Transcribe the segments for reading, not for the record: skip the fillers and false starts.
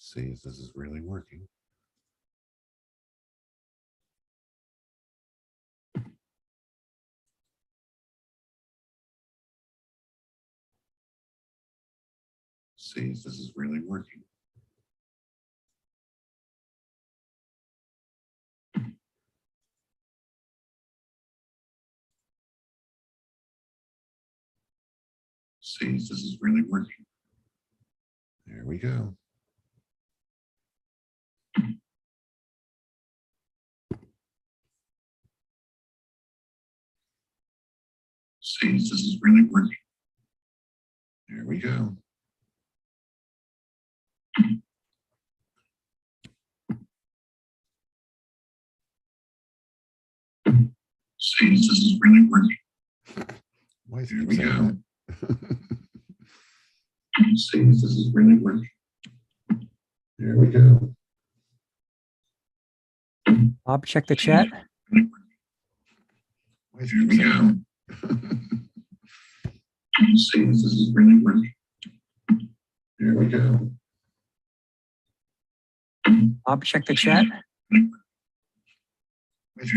See if this is really working. See if this is really working. See if this is really working. There we go. See if this is really working. There we go. See if this is really working. Why is it we go. See if this is really working. There we go. Bob, check the chat. There we go. See if this is really working. There we go. Bob, check the chat. There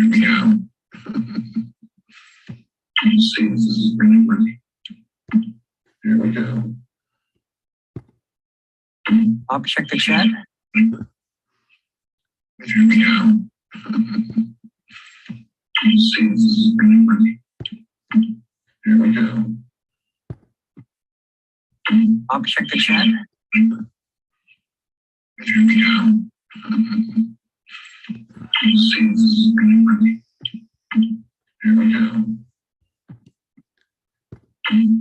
we go. See if this is really working. There we go. Bob, check the chat. There we go. See if this is really working. There we go. Bob, check the chat. There we go. See if this is really working. There we go.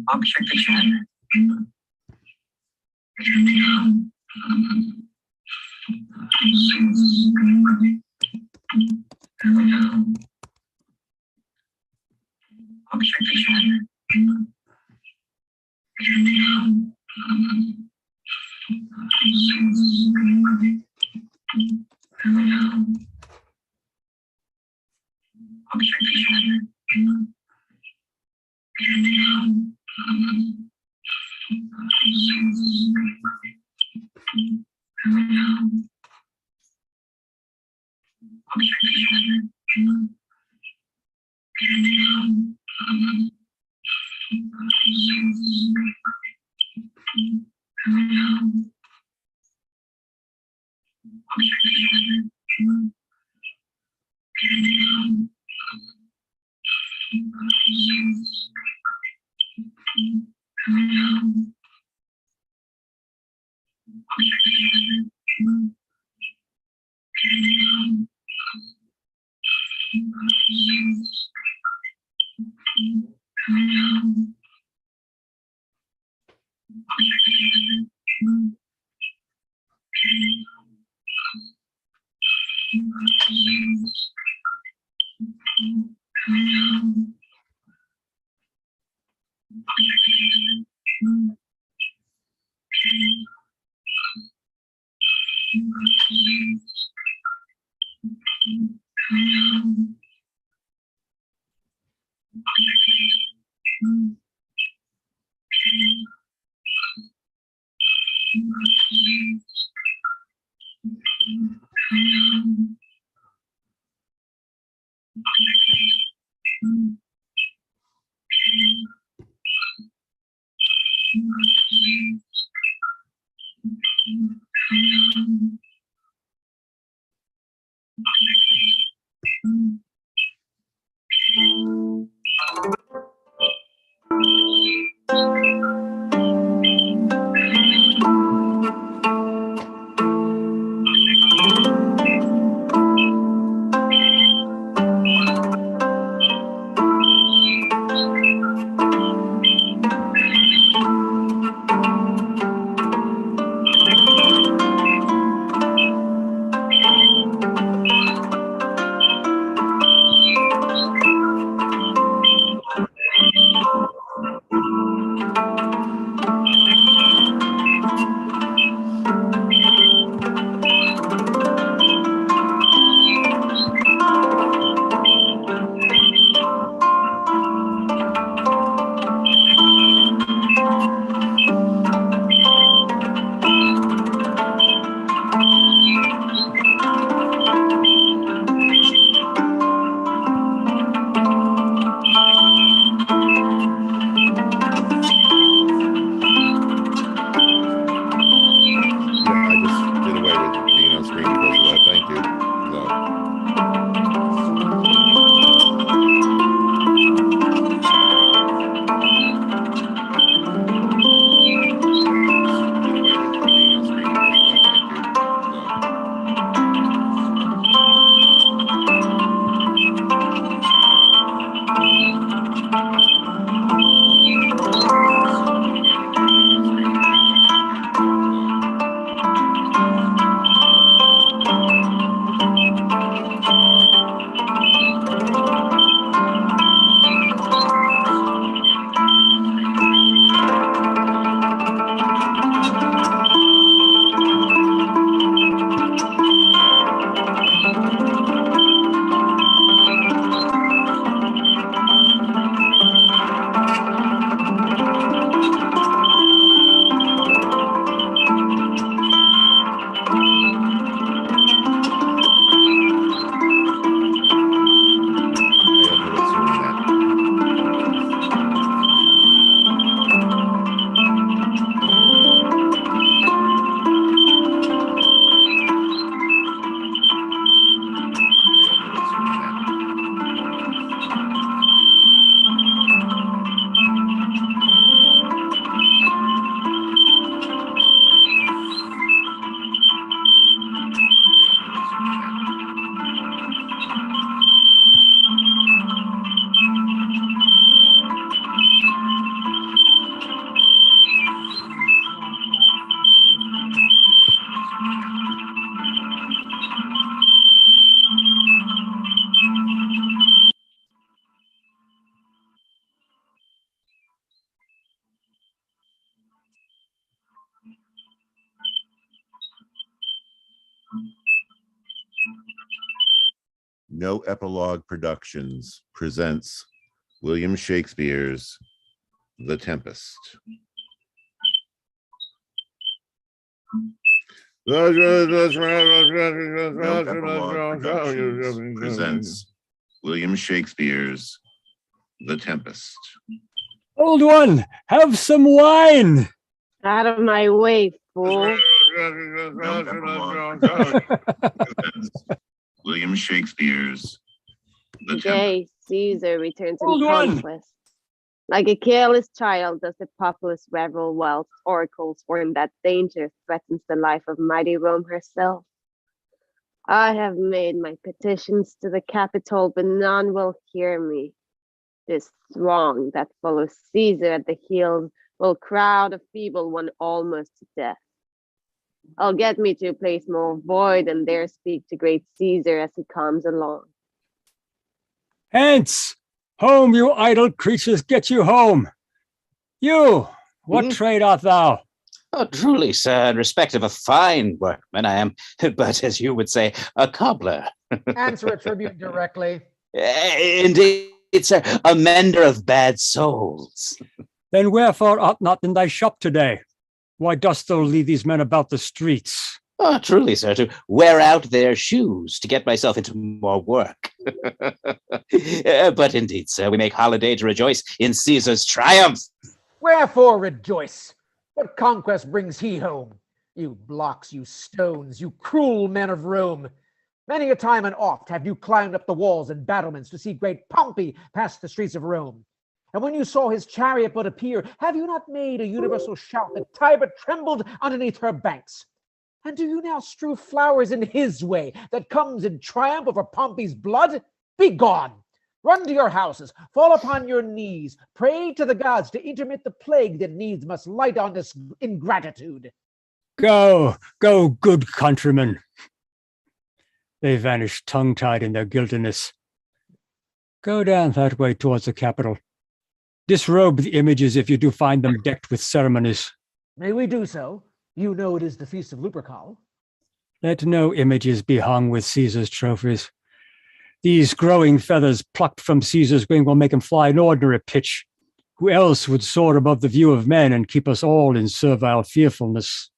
Bob, check the chat. There we go. See if this is really working. There we go. Bob, check the chat. There we go. See if this is really working. There we go. Bob, check the chat. There we go. See if this is really working. There we go. Bob, check the chat. There we go. See if this is really working. There we go. Bob, check the chat. There we go. See if this is really working. There we go. Bob, check the chat. There we go. See if this is really working. There we go. Bob, check the chat. No Epilogue Productions presents William Shakespeare's The Tempest. No Epilogue Productions presents William Shakespeare's The Tempest. Old one, have some wine. Out of my way, fool. No Epilogue Productions presents William Shakespeare's The Tempest. Today, Caesar returns in Hold on. conquest. Like a careless child does the populace revel whilst oracles warn that danger threatens the life of mighty Rome herself. I have made my petitions to the Capitol, but none will hear me. This throng that follows Caesar at the heels will crowd a feeble one almost to death. I'll get me to a place more void and there speak to great Caesar as he comes along. Hence, home, you idle creatures, get you home. You, what trade art thou? Oh, truly, sir, in respect of a fine workman, I am, but as you would say, a cobbler. Answer a tribute directly. Indeed, sir, a mender of bad souls. Then wherefore art not in thy shop today? Why dost thou lead these men about the streets? Oh, truly, sir, to wear out their shoes, to get myself into more work. But indeed, sir, we make holiday to rejoice in Caesar's triumph. Wherefore rejoice? What conquest brings he home? You blocks, you stones, you cruel men of Rome. Many a time and oft have you climbed up the walls and battlements to see great Pompey pass the streets of Rome. And when you saw his chariot but appear, have you not made a universal shout that Tiber trembled underneath her banks? And do you now strew flowers in his way that comes in triumph over Pompey's blood? Be gone! Run to your houses, fall upon your knees, pray to the gods to intermit the plague that needs must light on this ingratitude. Go, go, good countrymen. They vanish tongue-tied in their guiltiness. Go down that way towards the Capitol. Disrobe the images if you do find them decked with ceremonies. May we do so? You know it is the Feast of Lupercal. Let no images be hung with Caesar's trophies. These growing feathers plucked from Caesar's wing will make him fly an ordinary pitch. Who else would soar above the view of men and keep us all in servile fearfulness?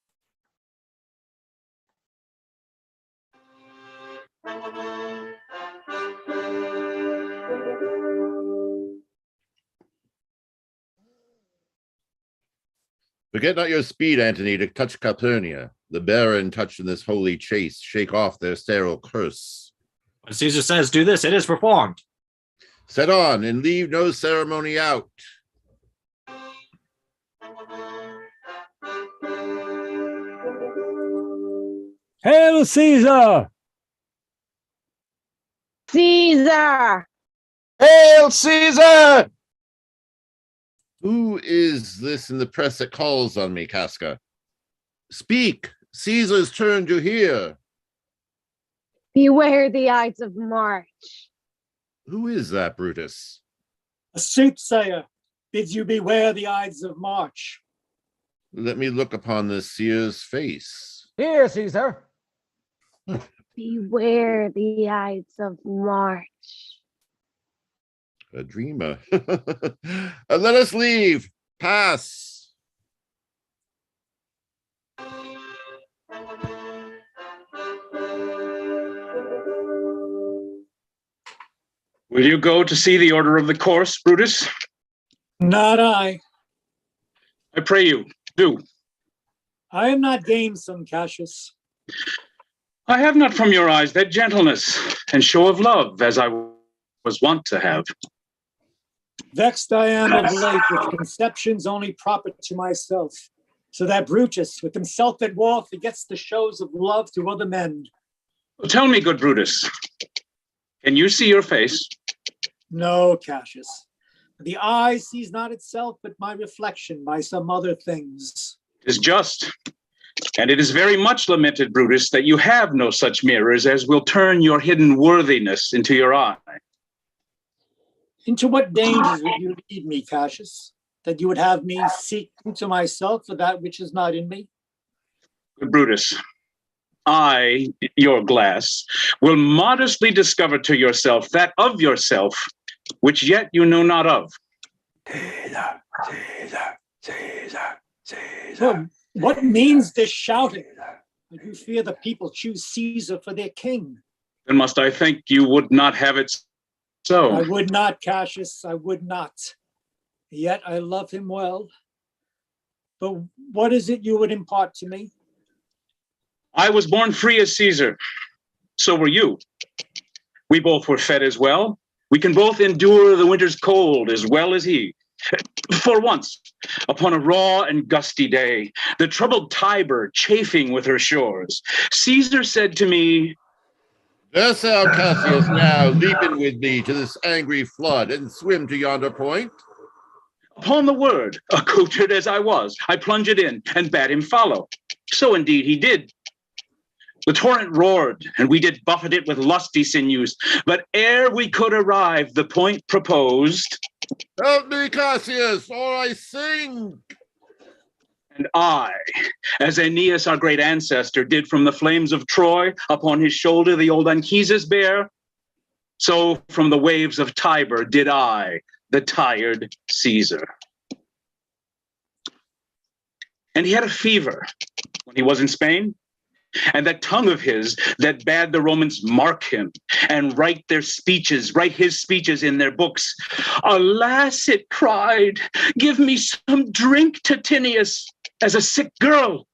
Forget not your speed, Antony, to touch Calpurnia. The barren touched in this holy chase shake off their sterile curse. When Caesar says do this, it is performed. Set on and leave no ceremony out. Hail Caesar! Caesar! Hail Caesar! Who is this in the press that calls on me, Casca? Speak, Caesar's turn to hear. Beware the Ides of March. Who is that, Brutus? A soothsayer bids you beware the Ides of March. Let me look upon this seer's face. Here, Caesar. Beware the Ides of March. A dreamer. Let us leave. Pass. Will you go to see the order of the course, Brutus? Not I. I pray you, do. I am not gamesome, Cassius. I have not from your eyes that gentleness and show of love as I was wont to have. Vexed I am of late with conceptions only proper to myself, so that Brutus, with himself at war, forgets the shows of love to other men. Well, tell me, good Brutus, can you see your face? No, Cassius. The eye sees not itself, but my reflection by some other things. It is just, and it is very much lamented, Brutus, that you have no such mirrors as will turn your hidden worthiness into your eye. Into what dangers would you lead me, Cassius? That you would have me seek to myself for that which is not in me? Good Brutus, I, your glass, will modestly discover to yourself that of yourself which yet you know not of. Caesar, Caesar, Caesar, Caesar. Well, what means this shouting? Do you fear the people choose Caesar for their king? Then must I think you would not have it so? I would not, Cassius, I would not. Yet I love him well. But what is it you would impart to me? I was born free as Caesar. So were you. We both were fed as well. We can both endure the winter's cold as well as he. For once, upon a raw and gusty day, the troubled Tiber chafing with her shores, Caesar said to me, Dost thou, Cassius, now leap in with me to this angry flood and swim to yonder point? upon the word, accoutred as I was, I plunged in and bade him follow. So indeed he did. The torrent roared, and we did buffet it with lusty sinews. But ere we could arrive, the point proposed. Help me, Cassius, or I sink. And I, as Aeneas, our great ancestor, did from the flames of Troy upon his shoulder the old Anchises bear, so from the waves of Tiber did I, the tired Caesar. And he had a fever when he was in Spain. And that tongue of his that bade the Romans mark him and write his speeches in their books. Alas, it cried, give me some drink, Titinius, as a sick girl.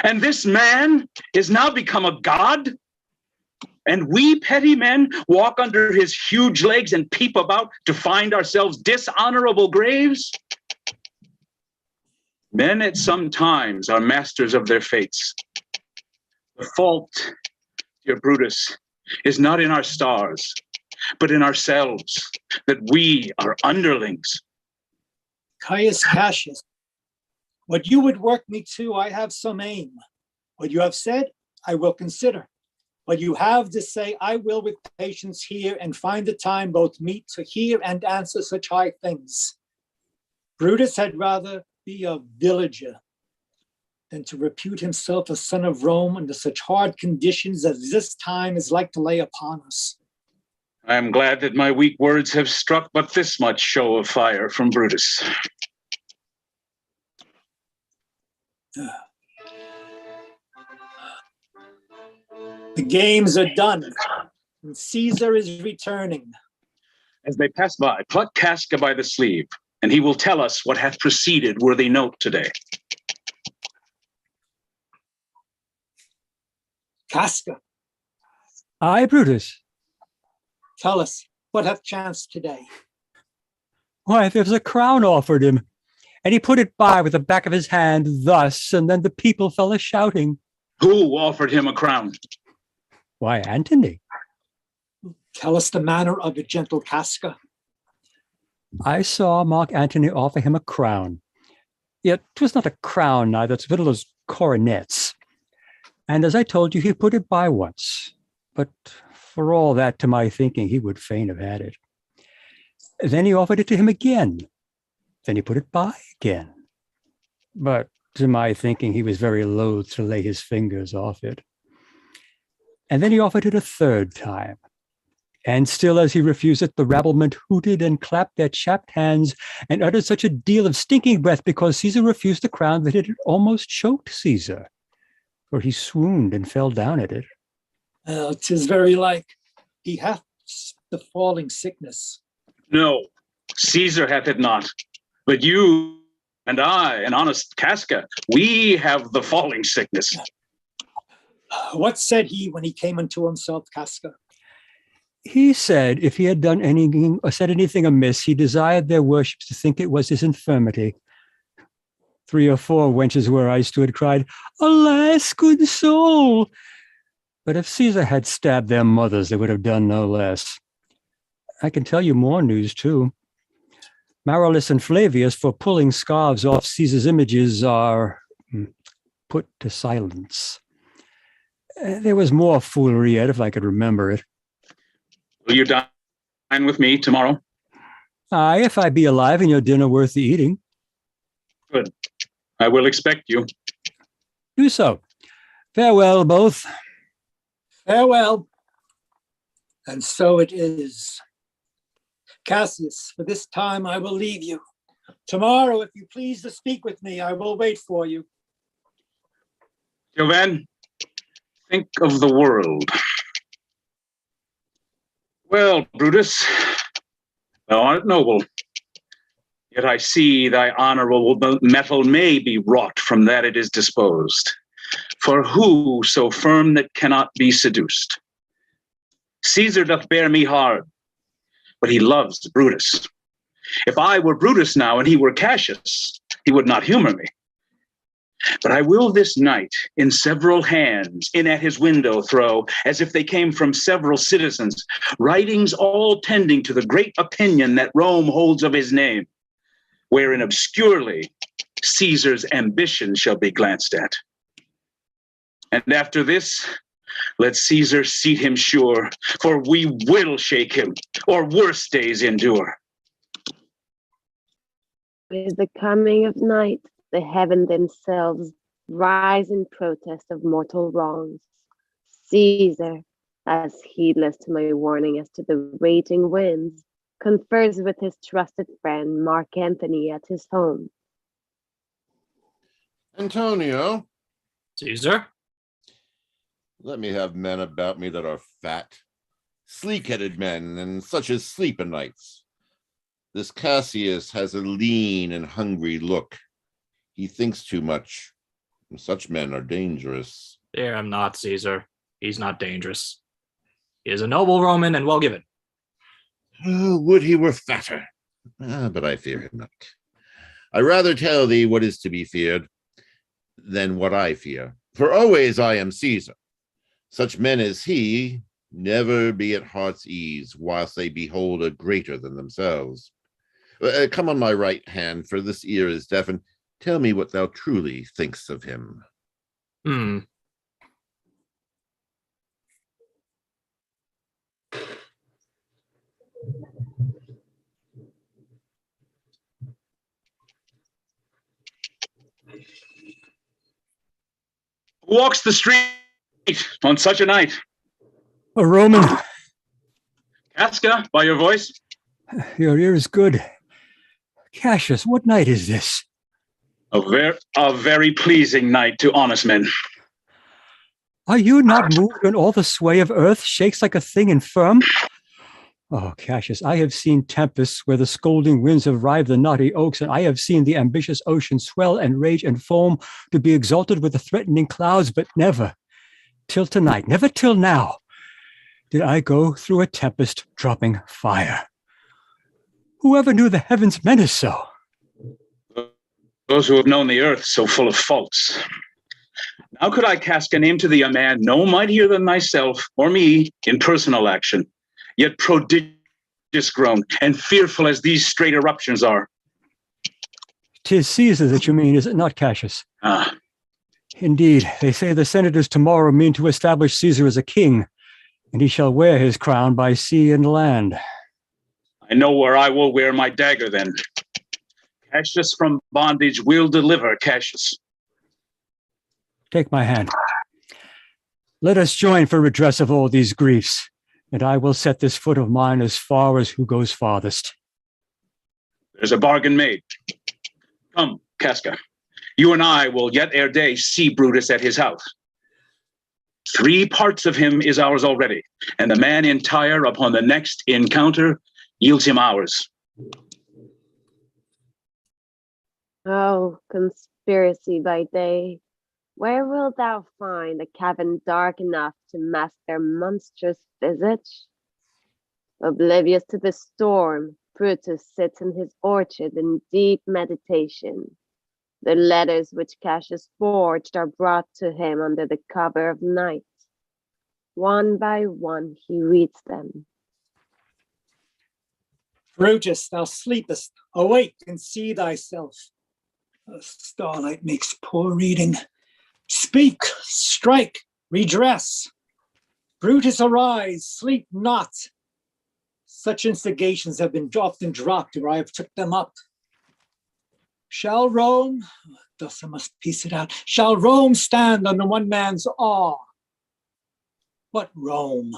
And this man is now become a god? And we petty men walk under his huge legs and peep about to find ourselves dishonorable graves? Men at some times are masters of their fates. The fault, dear Brutus, is not in our stars, but in ourselves, that we are underlings. Caius Cassius, what you would work me to, I have some aim. What you have said, I will consider. What you have to say, I will with patience hear and find the time both meet to hear and answer such high things. Brutus had rather be a villager than to repute himself a son of Rome under such hard conditions as this time is like to lay upon us. I am glad that my weak words have struck but this much show of fire from Brutus. The games are done, and Caesar is returning. As they pass by, pluck Casca by the sleeve, and he will tell us what hath preceded worthy note today. Casca, Aye, Brutus. tell us, what hath chanced today? Why, there was a crown offered him, and he put it by with the back of his hand thus, and then the people fell a shouting. Who offered him a crown? Why, Antony. Tell us the manner of it, gentle Casca. I saw Mark Antony offer him a crown. Yet 'twas not a crown neither, 'twas one of those coronets. And as I told you, he put it by once. But for all that, to my thinking, he would fain have had it. Then he offered it to him again. Then he put it by again. But to my thinking, he was very loath to lay his fingers off it. And then he offered it a third time. And still as he refused it, the rabblement hooted and clapped their chapped hands and uttered such a deal of stinking breath because Caesar refused the crown that it had almost choked Caesar, for he swooned and fell down at it. 'Tis very like he hath the falling sickness. No, Caesar hath it not, but you and I and honest Casca, we have the falling sickness. What said he when he came unto himself, Casca? He said if he had done anything or said anything amiss, he desired their worships to think it was his infirmity. 3 or 4 wenches where I stood cried, Alas, good soul! But if Caesar had stabbed their mothers, they would have done no less. I can tell you more news, too. Marullus and Flavius, for pulling scarves off Caesar's images, are put to silence. There was more foolery yet, if I could remember it. Will you dine with me tomorrow? Aye, if I be alive and your dinner worth the eating. Good. I will expect you. Do so. Farewell, both. Farewell. And so it is. Cassius, for this time I will leave you. Tomorrow, if you please to speak with me, I will wait for you. Jovan, think of the world. Well, Brutus, thou art noble. Yet I see thy honorable metal may be wrought from that it is disposed. For who so firm that cannot be seduced? Caesar doth bear me hard, but he loves Brutus. If I were Brutus now and he were Cassius, he would not humor me. But I will this night in several hands in at his window throw, as if they came from several citizens, writings all tending to the great opinion that Rome holds of his name, wherein obscurely Caesar's ambition shall be glanced at. And after this, let Caesar seat him sure, for we will shake him, or worse days endure. With the coming of night, the heaven themselves rise in protest of mortal wrongs. Caesar, as heedless to my warning as to the raging winds, confers with his trusted friend Mark Antony at his home. Antonio, Caesar? let me have men about me that are fat, sleek-headed men, and such as sleep o' nights. This Cassius has a lean and hungry look. He thinks too much, and such men are dangerous. Dear, I'm not Caesar. He's not dangerous. He is a noble Roman and well given. Oh, would he were fatter. But I fear him not. I rather tell thee what is to be feared than what I fear. For always I am Caesar. Such men as he never be at heart's ease whilst they behold a greater than themselves. Come on my right hand, for this ear is deaf, and tell me what thou truly thinkst of him. Who walks the street on such a night? A Roman. Casca, by your voice? Your ear is good. Cassius, what night is this? A very pleasing night to honest men. Are you not moved when all the sway of earth shakes like a thing infirm? Oh, Cassius, I have seen tempests where the scolding winds have rived the knotty oaks, and I have seen the ambitious ocean swell and rage and foam to be exalted with the threatening clouds, but never, till tonight, never till now, did I go through a tempest dropping fire. Whoever knew the heavens menace so? Those who have known the earth so full of faults. Now could I cast a name to thee, a man no mightier than myself or me in personal action, yet prodigious grown and fearful as these straight eruptions are. 'Tis Caesar that you mean, is it not, Cassius? Ah. Indeed, they say the senators tomorrow mean to establish Caesar as a king, and he shall wear his crown by sea and land. I know where I will wear my dagger then. Cassius from bondage will deliver Cassius. Take my hand. Let us join for redress of all these griefs, and I will set this foot of mine as far as who goes farthest. There's a bargain made. Come, Casca. You and I will yet ere day see Brutus at his house. 3 parts of him is ours already, and the man in Tyre upon the next encounter yields him ours. Oh, conspiracy by day, where wilt thou find a cavern dark enough to mask their monstrous visage? Oblivious to the storm, Brutus sits in his orchard in deep meditation. The letters which Cassius forged are brought to him under the cover of night. One by one he reads them. Brutus, thou sleepest. Awake and see thyself. The starlight makes poor reading. Speak, strike, redress. Brutus, arise, sleep not. Such instigations have been often dropped where I have took them up. Shall Rome, thus I must piece it out, shall Rome stand under one man's awe? What Rome?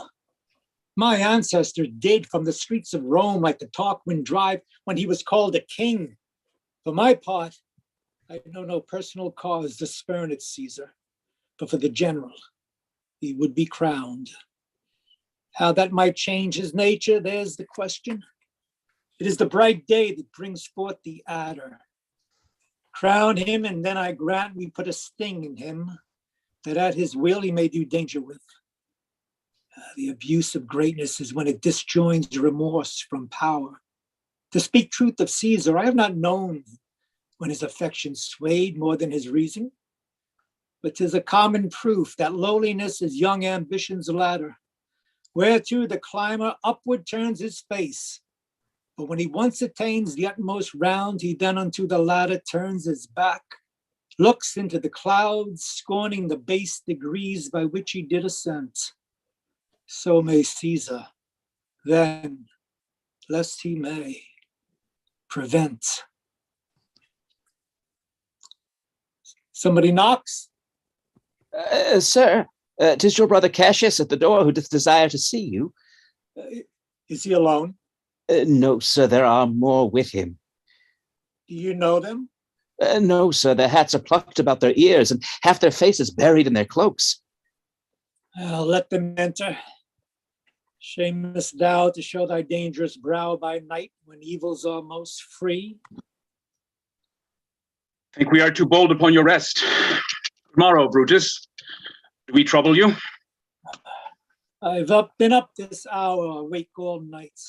My ancestor did from the streets of Rome like the Tarquin Drive when he was called a king. For my part, I know no personal cause to spurn at Caesar, but for the general, he would be crowned. How that might change his nature, there's the question. It is the bright day that brings forth the adder. Crown him, and then I grant we put a sting in him, that at his will he may do danger with. The abuse of greatness is when it disjoins remorse from power. To speak truth of Caesar, I have not known when his affection swayed more than his reason, but 'tis a common proof that lowliness is young ambition's ladder, whereto the climber upward turns his face. But when he once attains the utmost round, he then unto the ladder turns his back, looks into the clouds, scorning the base degrees by which he did ascent. So may Caesar, then, lest he may, prevent. Somebody knocks? Sir, 'tis your brother Cassius at the door who doth desire to see you. Is he alone? No, sir, there are more with him. Do you know them? No, sir, their hats are plucked about their ears and half their faces buried in their cloaks. Let them enter. Shamest thou to show thy dangerous brow by night when evils are most free? I think we are too bold upon your rest. Tomorrow, Brutus, do we trouble you? I've been up this hour, awake all night.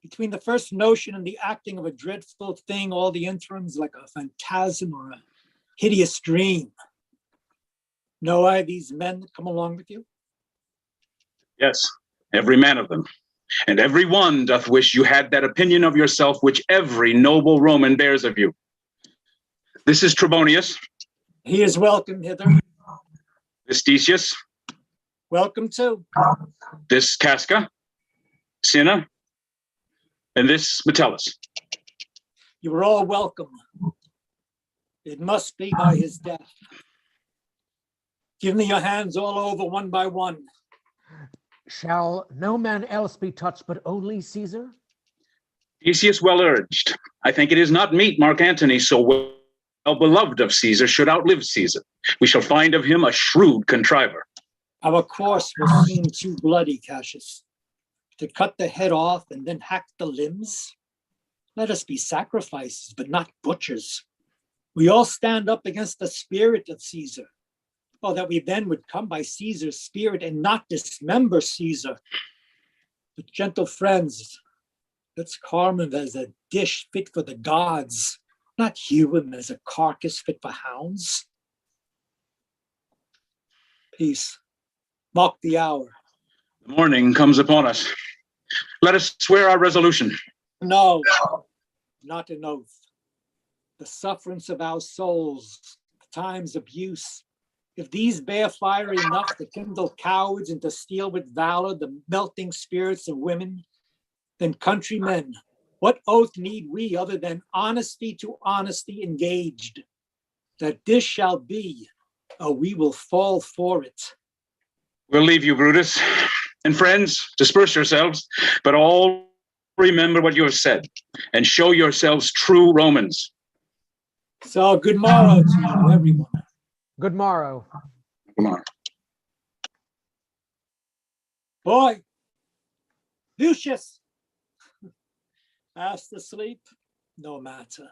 Between the first notion and the acting of a dreadful thing, all the interims like a phantasm or a hideous dream. Know I these men that come along with you? Yes, every man of them. And every one doth wish you had that opinion of yourself which every noble Roman bears of you. This is Trebonius. He is welcome hither. This Decius. Welcome too. This Casca. Cinna. And this Metellus. You are all welcome. It must be by his death. Give me your hands all over one by one. Shall no man else be touched but only Caesar? Decius well urged. I think it is not meet Mark Antony, so well beloved of Caesar, should outlive Caesar. We shall find of him a shrewd contriver. Our course will seem too bloody, Cassius. To cut the head off and then hack the limbs? Let us be sacrifices, but not butchers. We all stand up against the spirit of Caesar. Oh, that we then would come by Caesar's spirit and not dismember Caesar. But gentle friends, let's carve him as a dish fit for the gods, not hew him as a carcass fit for hounds. Peace. Mark the hour. The morning comes upon us. Let us swear our resolution. No, not an oath. The sufferance of our souls, the time's abuse, if these bear fire enough to kindle cowards and to steal with valor the melting spirits of women, then countrymen, what oath need we other than honesty to honesty engaged? That this shall be, or we will fall for it. We'll leave you, Brutus. And friends, disperse yourselves, but all remember what you have said, and show yourselves true Romans. So good morrow to you, everyone. Good morrow. Come on. Boy, Lucius, fast asleep? No matter.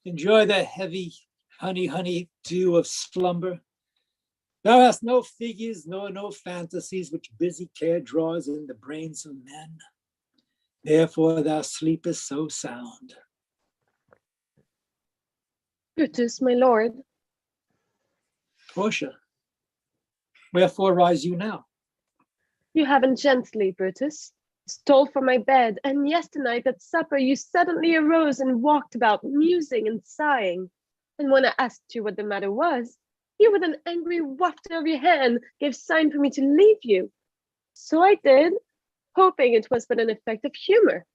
Enjoy the heavy honey dew of slumber. Thou hast no figures nor no fantasies which busy care draws in the brains of men. Therefore thou sleepest so sound. Brutus, my lord. Portia, wherefore rise you now? You haven't gently, Brutus. Stole from my bed, and yesternight at supper you suddenly arose and walked about, musing and sighing. And when I asked you what the matter was, you with an angry waft of your hand gave sign for me to leave you. So I did, hoping it was but an effect of humor.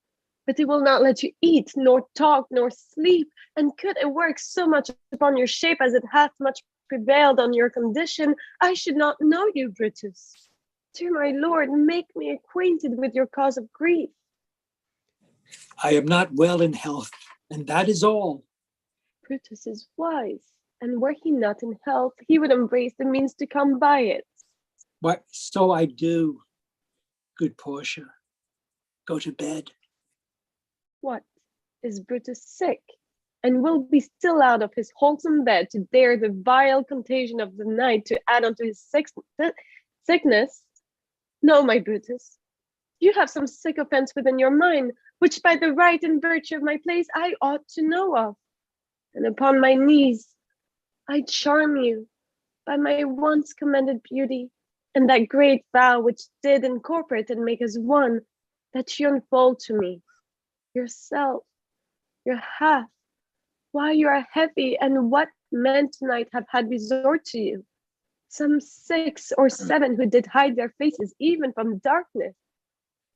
but it will not let you eat, nor talk, nor sleep. And could it work so much upon your shape as it hath much prevailed on your condition, I should not know you, Brutus. Dear my lord, make me acquainted with your cause of grief. I am not well in health, and that is all. Brutus is wise, and were he not in health, he would embrace the means to come by it. What so I do, good Portia. Go to bed. What, is Brutus sick, and will be still out of his wholesome bed to dare the vile contagion of the night to add unto his sickness? No, my Brutus, you have some sick offense within your mind, which by the right and virtue of my place I ought to know of. And upon my knees, I charm you by my once commended beauty, and that great vow which did incorporate and make us one, that you unfold to me yourself, your half, why you are heavy, and what men tonight have had resort to you. Some 6 or 7 who did hide their faces even from darkness.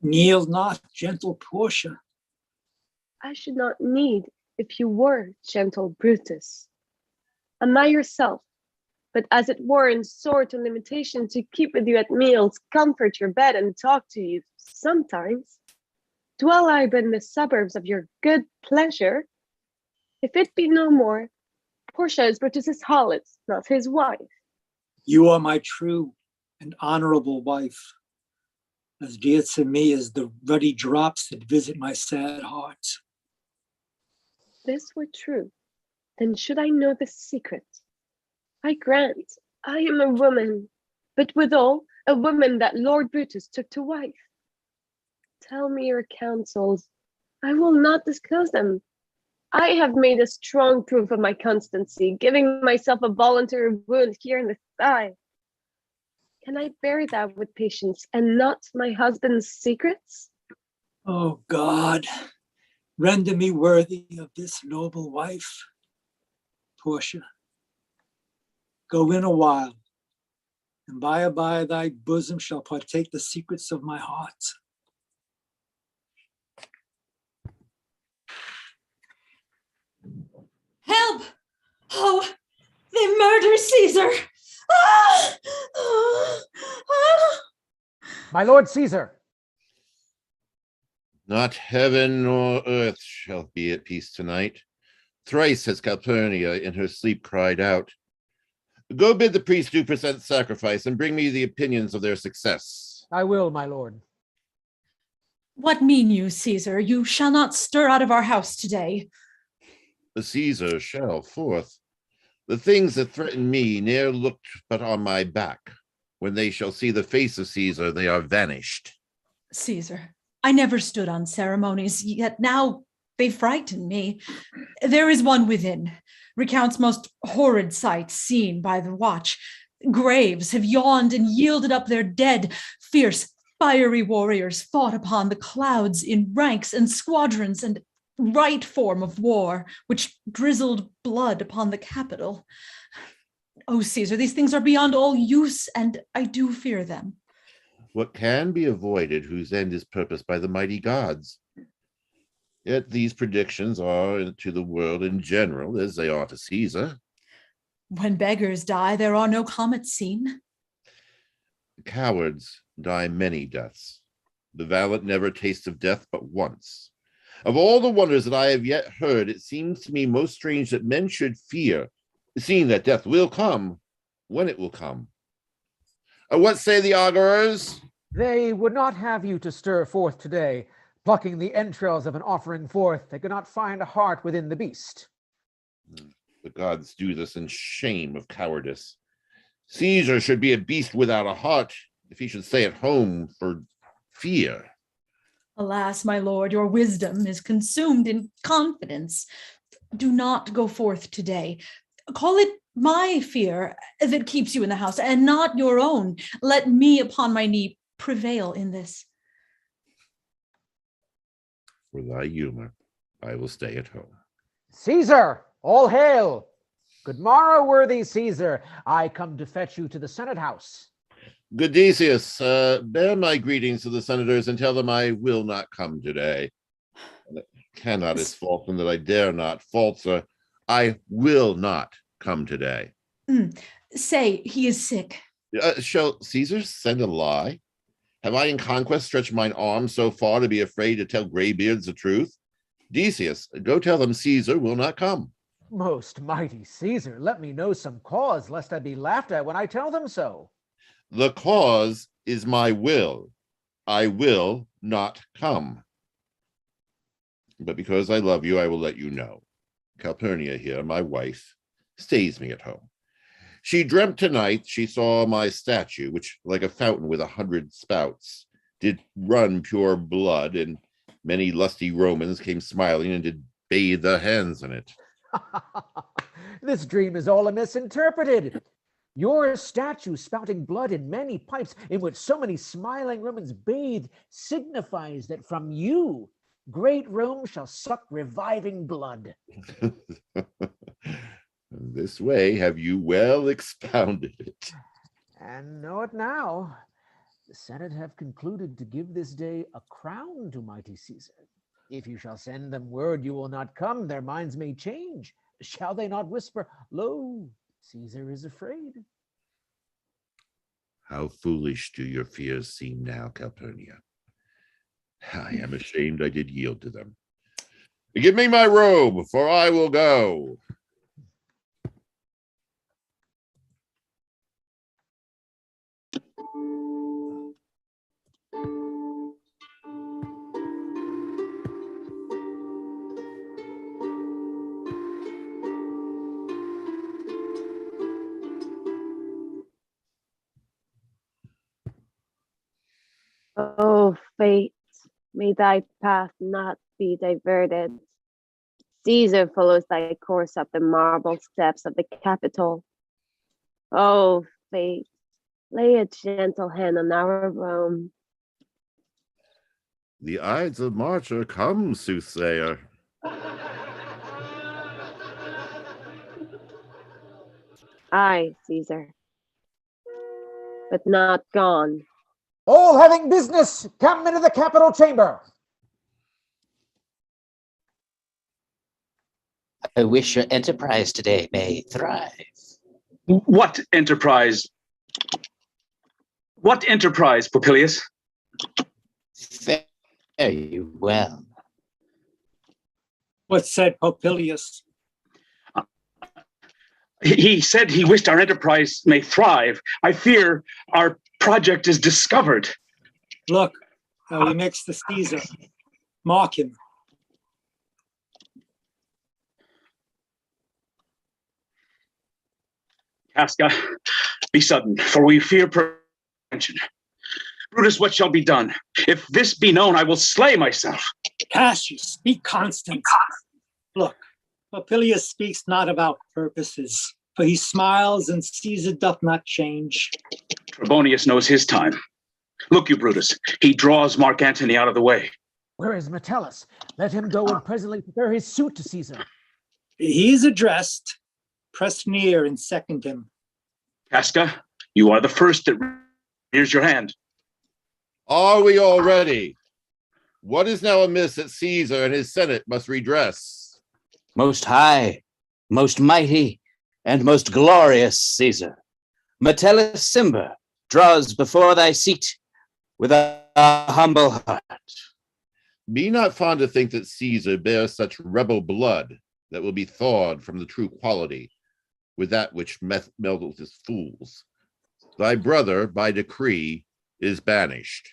Kneel not, gentle Portia. I should not need if you were, gentle Brutus. Am I yourself, but as it were in sore to limitation to keep with you at meals, comfort your bed, and talk to you sometimes? Dwell I but in the suburbs of your good pleasure? If it be no more, Portia is Brutus's harlot, not his wife. You are my true and honorable wife, as dear to me as the ruddy drops that visit my sad heart. This were true, then should I know the secret. I grant I am a woman, but withal a woman that Lord Brutus took to wife. Tell me your counsels. I will not disclose them. I have made a strong proof of my constancy, giving myself a voluntary wound here in the thigh. Can I bear that with patience and not my husband's secrets? Oh God, render me worthy of this noble wife. Portia, go in a while, and by and by thy bosom shall partake the secrets of my heart. Help! Oh, they murder Caesar! Ah! Ah! Ah! My lord Caesar. Not heaven nor earth shall be at peace tonight. Thrice has Calpurnia in her sleep cried out. Go bid the priests do present sacrifice and bring me the opinions of their success. I will, my lord. What mean you, Caesar? You shall not stir out of our house today. The Caesar shall forth. The things that threaten me ne'er looked but on my back. When they shall see the face of Caesar, they are vanished. Caesar, I never stood on ceremonies, yet now they frighten me. There is one within, recounts most horrid sights seen by the watch. Graves have yawned and yielded up their dead. Fierce, fiery warriors fought upon the clouds in ranks and squadrons, and right form of war, which drizzled blood upon the Capitol. Oh, Caesar, these things are beyond all use, and I do fear them. What can be avoided whose end is purposed by the mighty gods? Yet these predictions are to the world in general as they are to Caesar. When beggars die, there are no comets seen. Cowards die many deaths. The valiant never taste of death but once. Of all the wonders that I have yet heard, it seems to me most strange that men should fear, seeing that death will come when it will come. What say the augurers? They would not have you to stir forth today, plucking the entrails of an offering forth. They could not find a heart within the beast. The gods do this in shame of cowardice. Caesar should be a beast without a heart if he should stay at home for fear. Alas, my lord, your wisdom is consumed in confidence. Do not go forth today. Call it my fear that keeps you in the house, and not your own. Let me upon my knee prevail in this. For thy humor, I will stay at home. Caesar, all hail! Good morrow, worthy Caesar. I come to fetch you to the Senate House. Good Decius, bear my greetings to the senators and tell them I will not come today. And it cannot is false, and that I dare not. False, I will not come today. Say he is sick. Shall Caesar send a lie? Have I in conquest stretched mine arm so far to be afraid to tell graybeards the truth? Decius, go tell them Caesar will not come. Most mighty Caesar, let me know some cause, lest I be laughed at when I tell them so. The cause is my will. I will not come. But because I love you, I will let you know. Calpurnia here, my wife, stays me at home. She dreamt tonight she saw my statue, which, like a fountain with 100 spouts, did run pure blood, and many lusty Romans came smiling and did bathe their hands in it. This dream is all misinterpreted. Your statue spouting blood in many pipes, in which so many smiling Romans bathed, signifies that from you great Rome shall suck reviving blood. This way have you well expounded it. And know it now. The Senate have concluded to give this day a crown to mighty Caesar. If you shall send them word you will not come, their minds may change. Shall they not whisper, lo, Caesar is afraid? How foolish do your fears seem now, Calpurnia. I am ashamed I did yield to them. Give me my robe, for I will go. Oh, fate, may thy path not be diverted. Caesar follows thy course up the marble steps of the Capitol. Oh, fate, lay a gentle hand on our Rome. The Ides of March are come, soothsayer. Aye, Caesar, but not gone. All having business, come into the Capitol chamber. I wish your enterprise today may thrive. What enterprise? What enterprise, Popilius? Fare you well. What said Popilius? He said he wished our enterprise may thrive. I fear our project is discovered. Look how he makes the Caesar. Mark him. Casca, be sudden, for we fear prevention. Brutus, what shall be done? If this be known, I will slay myself. Cassius, be constant. Look, Popilius speaks not about purposes, for he smiles and Caesar doth not change. Trebonius knows his time. Look you, Brutus, he draws Mark Antony out of the way. Where is Metellus? Let him go and presently prepare his suit to Caesar. He is addressed. Press near and second him. Casca, you are the first that rears your hand. Are we all ready? What is now amiss that Caesar and his Senate must redress? Most high, most mighty, and most glorious Caesar, Metellus Cimber draws before thy seat with a humble heart. Be not fond to think that Caesar bears such rebel blood that will be thawed from the true quality with that which meldeth his fools. Thy brother, by decree, is banished.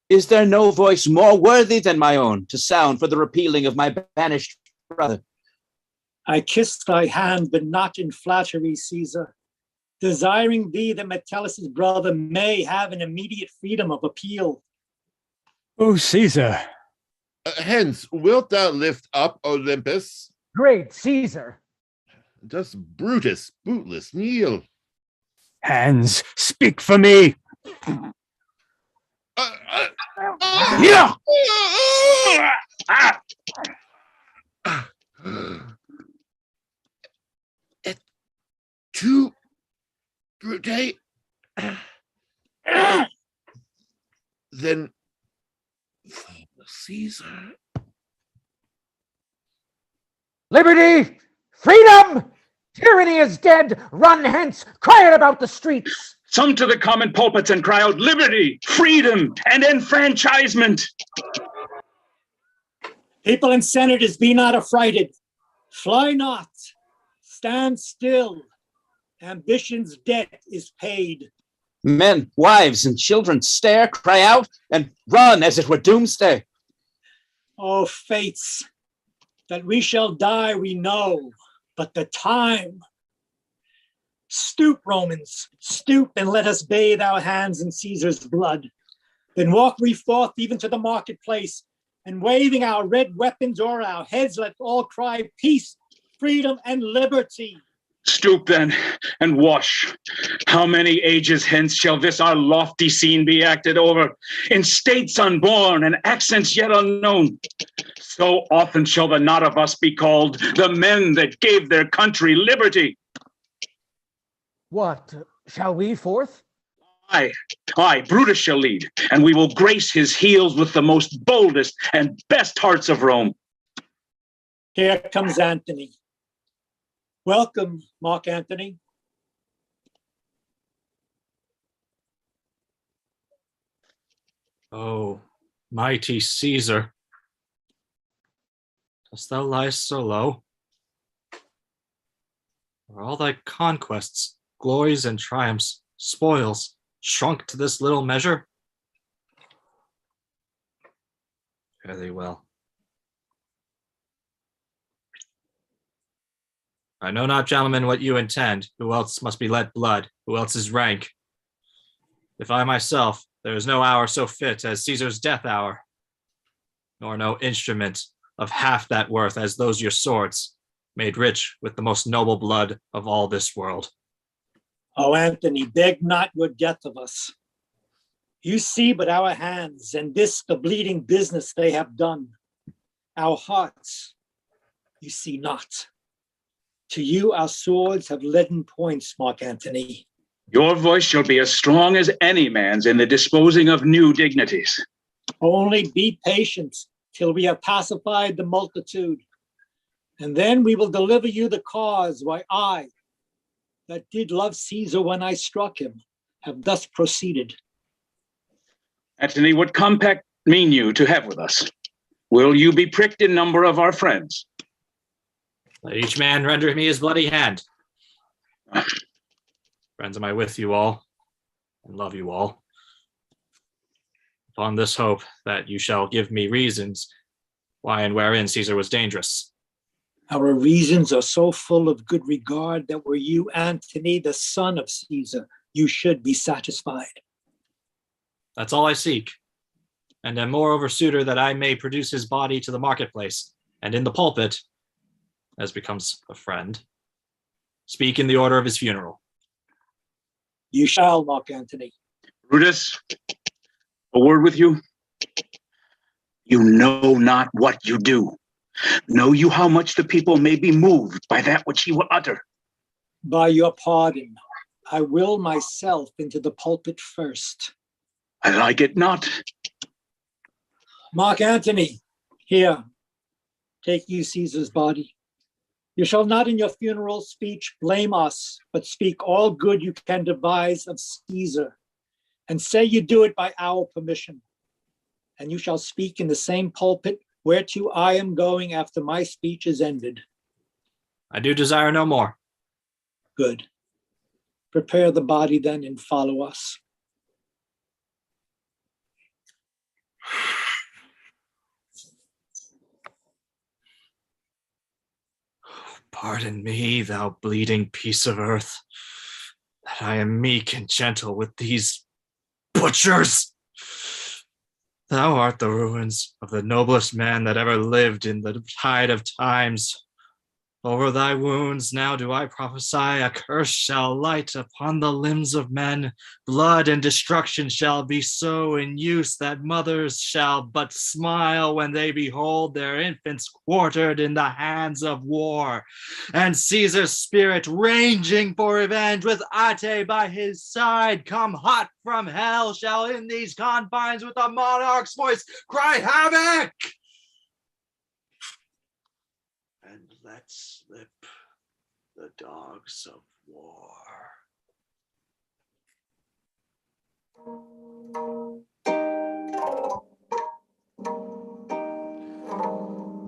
Is there no voice more worthy than my own to sound for the repealing of my banished brother? I kiss thy hand, but not in flattery, Caesar, desiring thee that Metellus' brother may have an immediate freedom of appeal. O Caesar, Hence, wilt thou lift up Olympus? Great Caesar. Does Brutus bootless kneel? hands, speak for me. Yeah! Et tu, Brute? Then, Caesar. Liberty! Freedom! Tyranny is dead! Run hence! Cry it about the streets! Some to the common pulpits and cry out liberty, freedom, and enfranchisement. People and senators, be not affrighted. Fly not. Stand still. Ambition's debt is paid. Men, wives, and children stare, cry out, and run as it were doomsday. Oh, fates, that we shall die we know, but the time. Stoop, Romans, stoop, and let us bathe our hands in Caesar's blood. Then walk we forth even to the marketplace, and waving our red weapons o'er our heads, let all cry peace, freedom, and liberty. Stoop then and wash. How many ages hence shall this our lofty scene be acted over, in states unborn and accents yet unknown? So often shall the not of us be called the men that gave their country liberty. What, shall we forth? Aye, Brutus shall lead, and we will grace his heels with the most boldest and best hearts of Rome. Here comes Antony. Welcome, Mark Antony. Oh, mighty Caesar, dost thou lie so low? Are all thy conquests, glories, and triumphs, spoils, shrunk to this little measure? Fare thee well. I know not, gentlemen, what you intend. Who else must be let blood? Who else is rank? If I myself, there is no hour so fit as Caesar's death hour, nor no instrument of half that worth as those your swords, made rich with the most noble blood of all this world. Oh, Antony, beg not your death of us. You see but our hands, and this the bleeding business they have done. Our hearts, you see not. To you our swords have leaden points, Mark Antony. Your voice shall be as strong as any man's in the disposing of new dignities. Only be patient till we have pacified the multitude, and then we will deliver you the cause why I, that did love Caesar when I struck him, have thus proceeded. Antony, what compact mean you to have with us? Will you be pricked in number of our friends? Let each man render me his bloody hand. Friends, am I with you all, and love you all? Upon this hope that you shall give me reasons why and wherein Caesar was dangerous. Our reasons are so full of good regard that were you, Antony, the son of Caesar, you should be satisfied. That's all I seek, and am moreover suitor that I may produce his body to the marketplace, and in the pulpit, as becomes a friend, speak in the order of his funeral. You shall, Mark Antony. Brutus, a word with you. You know not what you do. Know you how much the people may be moved by that which he will utter? By your pardon, I will myself into the pulpit first. I like it not. Mark Antony, here, take you Caesar's body. You shall not in your funeral speech blame us, but speak all good you can devise of Caesar, and say you do it by our permission. And you shall speak in the same pulpit whereto I am going after my speech is ended. I do desire no more. Good. Prepare the body then and follow us. Pardon me, thou bleeding piece of earth, that I am meek and gentle with these butchers. Thou art the ruins of the noblest man that ever lived in the tide of times. Over thy wounds now do I prophesy, a curse shall light upon the limbs of men. Blood and destruction shall be so in use that mothers shall but smile when they behold their infants quartered in the hands of war. And Caesar's spirit ranging for revenge with Ate by his side, come hot from hell, shall in these confines with a monarch's voice cry havoc. And let the dogs of war.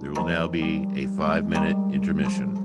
There will now be a 5-minute intermission.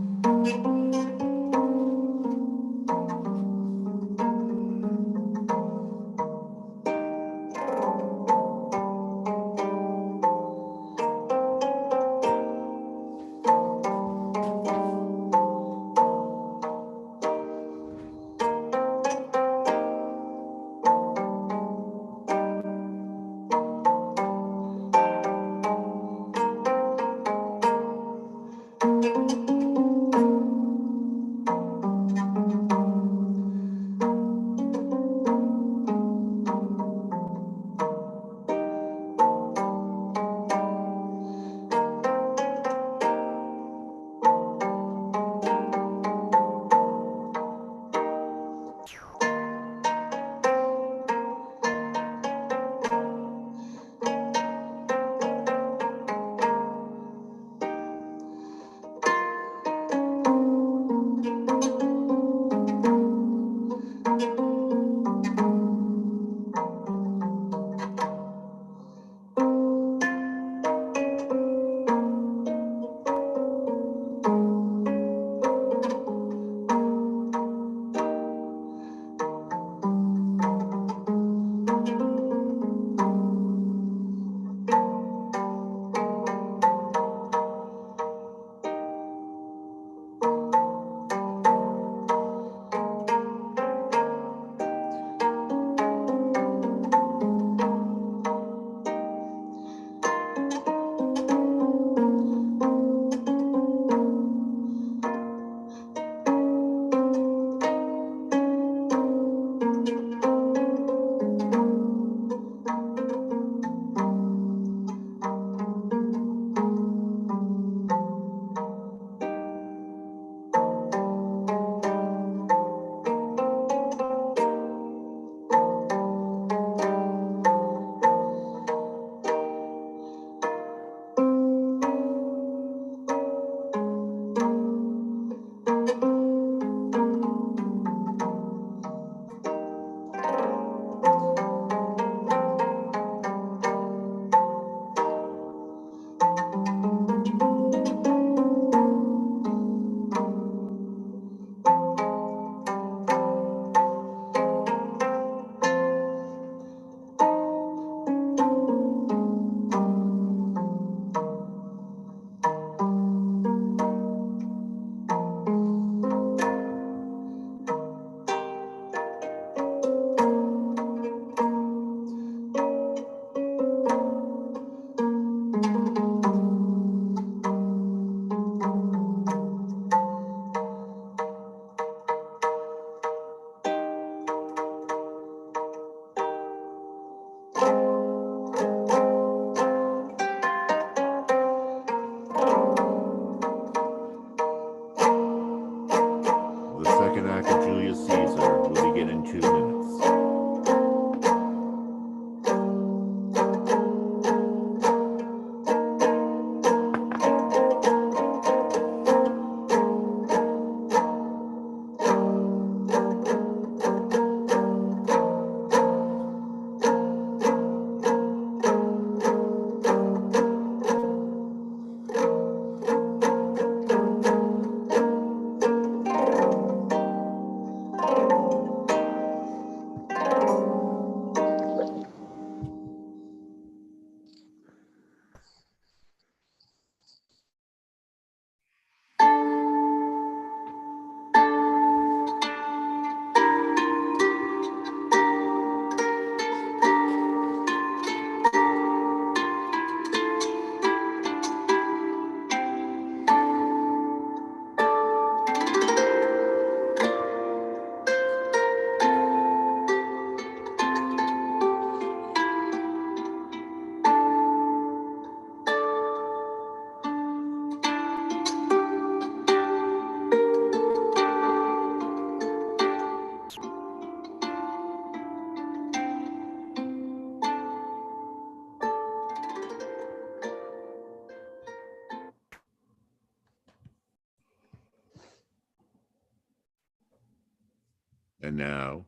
And now,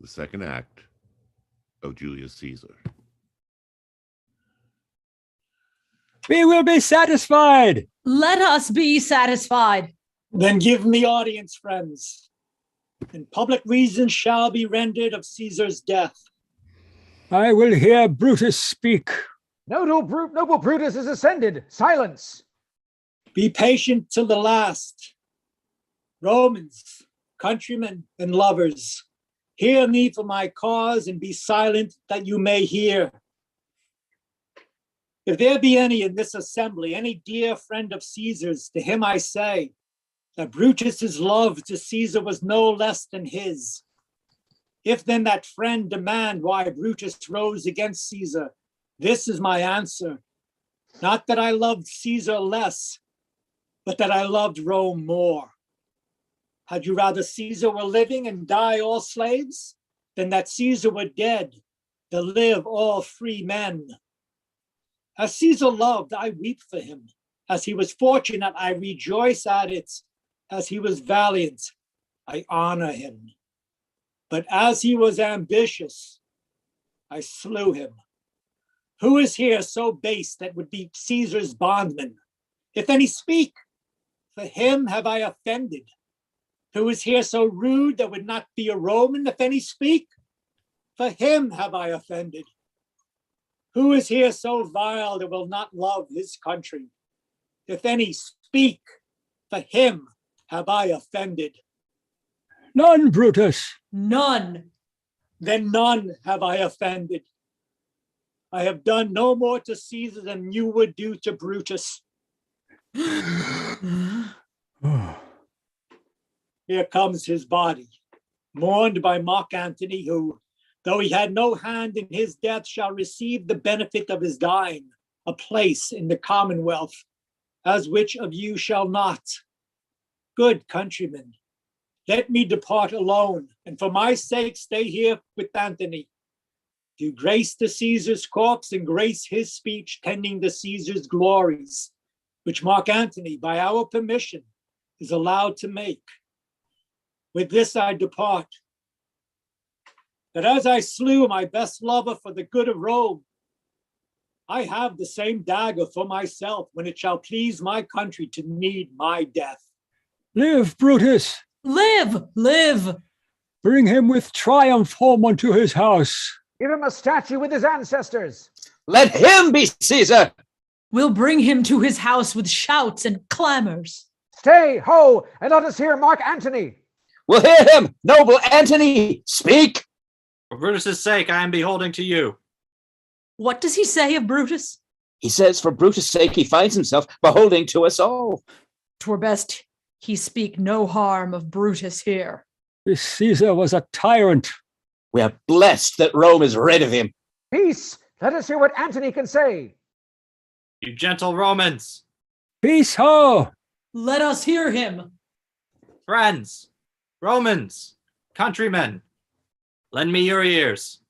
the second act of Julius Caesar. We will be satisfied. Let us be satisfied. Then give me audience, friends, and public reason shall be rendered of Caesar's death. I will hear Brutus speak. Noble Brutus is ascended. Silence. Be patient till the last. Romans, countrymen, and lovers, hear me for my cause and be silent that you may hear. If there be any in this assembly, any dear friend of Caesar's, to him I say that Brutus's love to Caesar was no less than his. If then that friend demand why Brutus rose against Caesar, this is my answer. Not that I loved Caesar less, but that I loved Rome more. Had you rather Caesar were living and die all slaves, than that Caesar were dead, to live all free men? As Caesar loved, I weep for him. As he was fortunate, I rejoice at it. As he was valiant, I honor him. But as he was ambitious, I slew him. Who is here so base that would be Caesar's bondman? If any speak, for him have I offended. Who is here so rude that would not be a Roman? If any speak, for him have I offended. Who is here so vile that will not love his country? If any speak, for him have I offended. None, Brutus. None. Then none have I offended. I have done no more to Caesar than you would do to Brutus. Here comes his body, mourned by Mark Antony, who, though he had no hand in his death, shall receive the benefit of his dying, a place in the commonwealth, as which of you shall not? Good countrymen, let me depart alone, and for my sake stay here with Antony. Do grace to Caesar's corpse and grace his speech tending to Caesar's glories, which Mark Antony, by our permission, is allowed to make. With this I depart, that as I slew my best lover for the good of Rome, I have the same dagger for myself when it shall please my country to need my death. Live, Brutus. Live, live. Bring him with triumph home unto his house. Give him a statue with his ancestors. Let him be Caesar. We'll bring him to his house with shouts and clamors. Stay, ho, and let us hear Mark Antony. We'll hear him. Noble Antony, speak. For Brutus's sake, I am beholding to you. What does he say of Brutus? He says for Brutus' sake, he finds himself beholding to us all. 'Twere best he speak no harm of Brutus here. This Caesar was a tyrant. We are blessed that Rome is rid of him. Peace. Let us hear what Antony can say. You gentle Romans, Peace, ho! Let us hear him. friends, Romans, countrymen, lend me your ears.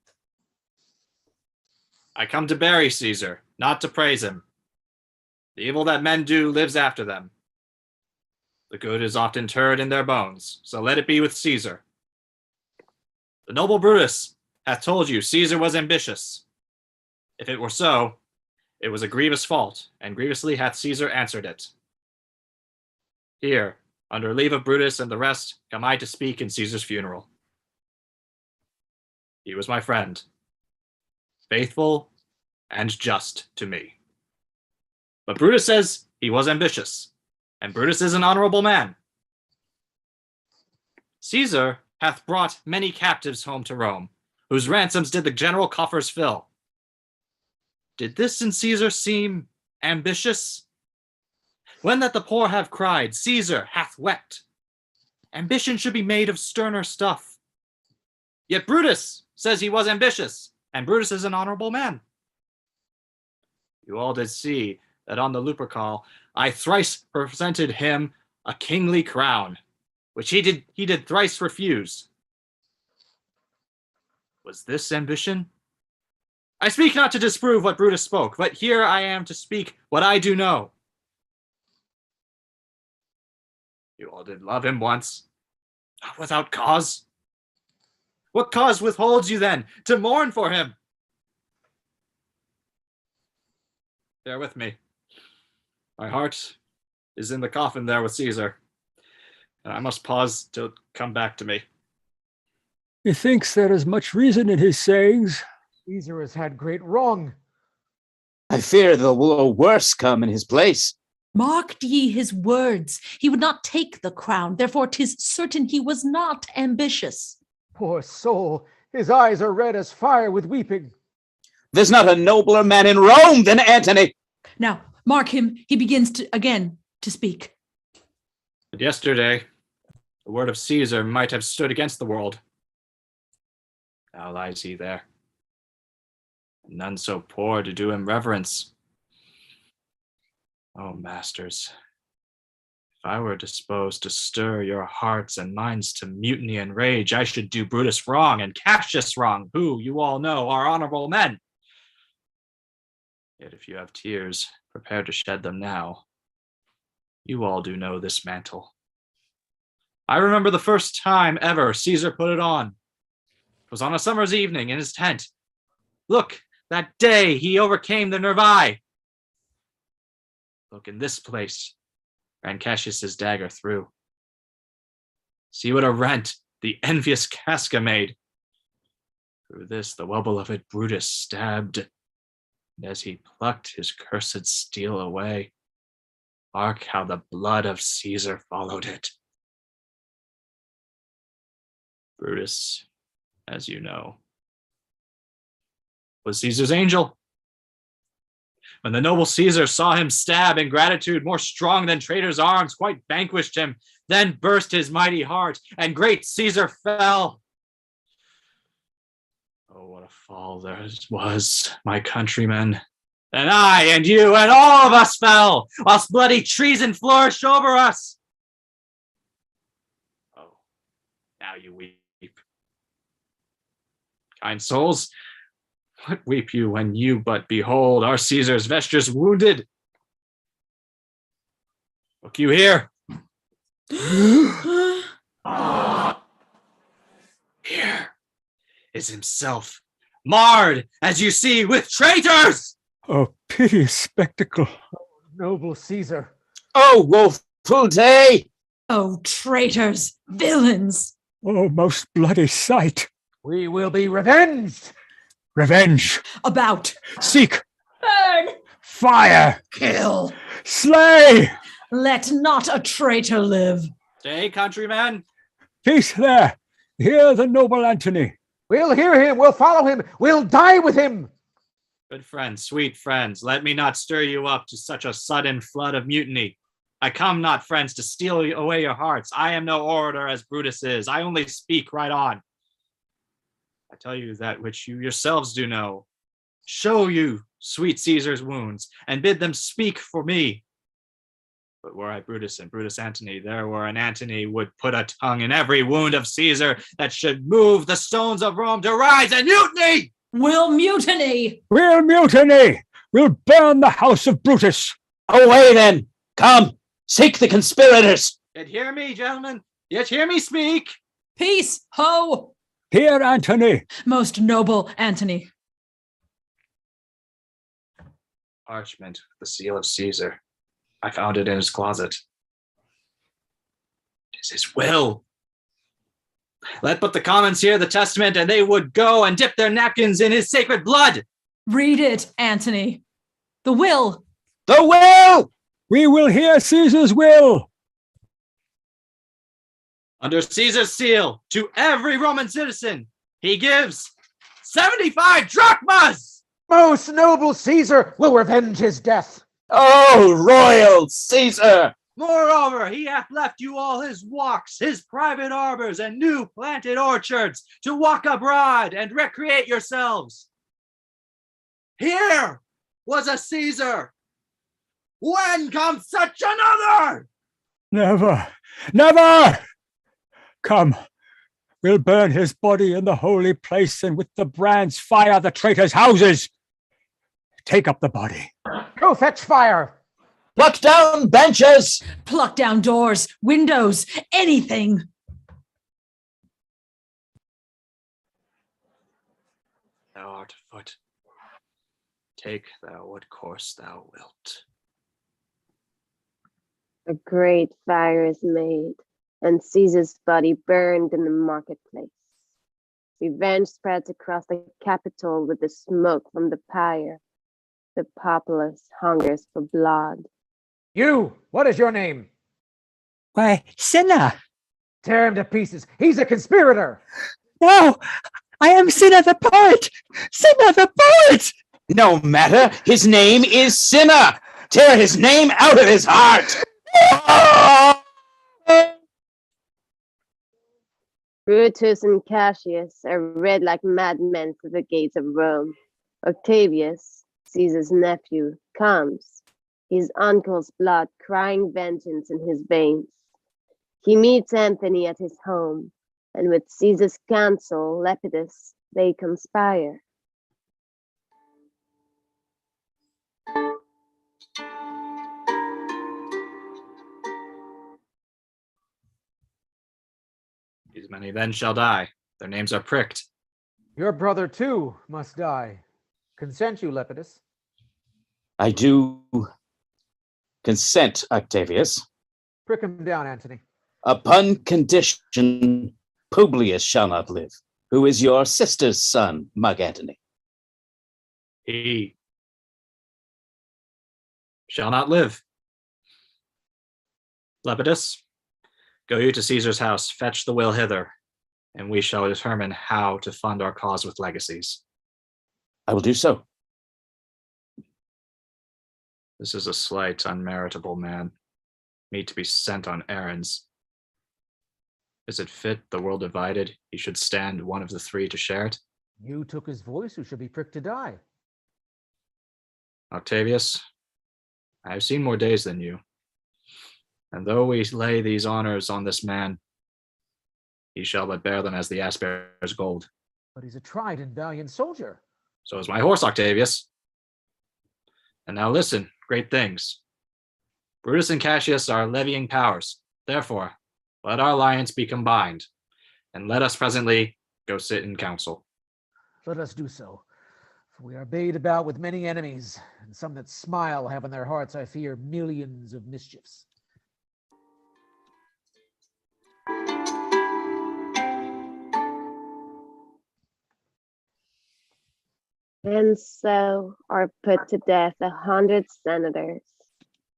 I come to bury Caesar, not to praise him. The evil that men do lives after them. The good is often interred in their bones, so let it be with Caesar. The noble Brutus hath told you Caesar was ambitious. If it were so, it was a grievous fault, and grievously hath Caesar answered it. Here, under leave of Brutus and the rest, come I to speak in Caesar's funeral. He was my friend, faithful and just to me. But Brutus says he was ambitious, and Brutus is an honorable man. Caesar hath brought many captives home to Rome, whose ransoms did the general coffers fill. Did this in Caesar seem ambitious? When that the poor have cried, Caesar hath wept. Ambition should be made of sterner stuff. Yet Brutus says he was ambitious, and Brutus is an honorable man. You all did see that on the Lupercal I thrice presented him a kingly crown, which he did thrice refuse. Was this ambition? I speak not to disprove what Brutus spoke, but here I am to speak what I do know. You all did love him once, Without cause? What cause withholds you then to mourn for him? Bear with me. My heart is in the coffin there with Caesar, and I must pause till it come back to me. Methinks there is much reason in his sayings. Caesar has had great wrong. I fear there will a worse come in his place. Marked ye his words. He would not take the crown, therefore 'tis certain he was not ambitious. Poor soul, his eyes are red as fire with weeping. There's not a nobler man in Rome than Antony. Now, mark him, he begins again to speak. But yesterday, the word of Caesar might have stood against the world. Now lies he there, and none so poor to do him reverence. Oh, masters, if I were disposed to stir your hearts and minds to mutiny and rage, I should do Brutus wrong and Cassius wrong, who, you all know, are honorable men. Yet if you have tears, prepare to shed them now. You all do know this mantle. I remember the first time ever Caesar put it on. It was on a summer's evening in his tent. Look, that day he overcame the Nervae. Look, in this place ran Cassius's dagger through. See what a rent the envious Casca made. Through this the well-beloved Brutus stabbed, and as he plucked his cursed steel away, mark how the blood of Caesar followed it. Brutus, as you know, was Caesar's angel. When the noble Caesar saw him stab, ingratitude more strong than traitors' arms quite vanquished him, then burst his mighty heart, and great Caesar fell. Oh, what a fall there was, my countrymen. And I and you and all of us fell, whilst bloody treason flourished over us. Oh, now you weep. Kind souls, what weep you when you but behold our Caesar's vestures wounded? Look you here. Here is himself, marred, as you see, with traitors! A piteous spectacle. Noble Caesar. Oh, woeful day! Oh, traitors, villains! Oh, most bloody sight. We will be revenged. Revenge. About. Seek. Burn. Fire. Kill. Slay. Let not a traitor live. Stay, countrymen. Peace there. Hear the noble Antony. We'll hear him. We'll follow him. We'll die with him. Good friends, sweet friends, let me not stir you up to such a sudden flood of mutiny. I come not, friends, to steal away your hearts. I am no orator as Brutus is. I only speak right on. I tell you that which you yourselves do know. Show you sweet Caesar's wounds, and bid them speak for me. But were I Brutus and Brutus Antony, there were an Antony would put a tongue in every wound of Caesar that should move the stones of Rome to rise and mutiny! We'll mutiny! We'll mutiny! We'll burn the house of Brutus! Away then! Come, seek the conspirators! Yet hear me, gentlemen! Yet hear me speak! Peace, ho! Here, Antony! Most noble Antony. Parchment with the seal of Caesar. I found it in his closet. It is his will. Let but the commons hear the testament, and they would go and dip their napkins in his sacred blood. Read it, Antony. The will. The will! We will hear Caesar's will. Under Caesar's seal, to every Roman citizen, he gives 75 drachmas! Most noble Caesar will revenge his death. Oh, royal Caesar! Moreover, he hath left you all his walks, his private arbors, and new planted orchards to walk abroad and recreate yourselves. Here was a Caesar. When comes such another? Never, never! Come, we'll burn his body in the holy place, and with the brands fire the traitors' houses. Take up the body. Go fetch fire. Pluck down benches! Pluck down doors, windows, anything. thou art afoot. Take thou what course thou wilt. A great fire is made, and Caesar's body burned in the marketplace. Revenge spreads across the capital with the smoke from the pyre. The populace hungers for blood. You, what is your name? Why, Cinna! Tear him to pieces. He's a conspirator. No! I am Cinna the poet! Cinna the poet! No matter, his name is Cinna. Tear his name out of his heart. Brutus and Cassius are led like madmen to the gates of Rome. Octavius, Caesar's nephew, comes, his uncle's blood crying vengeance in his veins. He meets Anthony at his home, and with Caesar's counsel, Lepidus, they conspire. These many then shall die. Their names are pricked. Your brother, too, must die. Consent you, Lepidus. I do consent, Octavius. Prick him down, Antony. Upon condition Publius shall not live, who is your sister's son, Mark Antony. He shall not live. Lepidus, go you to Caesar's house, fetch the will hither, and we shall determine how to fund our cause with legacies. I will do so. This is a slight, unmeritable man, meet to be sent on errands. Is it fit, the world divided, he should stand one of the three to share it? You took his voice, who should be pricked to die. Octavius, I have seen more days than you. And though we lay these honors on this man, he shall but bear them as the ass bears gold. But he's a tried and valiant soldier. So is my horse, Octavius. And now listen, great things. Brutus and Cassius are levying powers. Therefore, let our alliance be combined, and let us presently go sit in council. Let us do so. For we are bade about with many enemies, and some that smile have in their hearts, I fear, millions of mischiefs. And so are put to death 100 senators.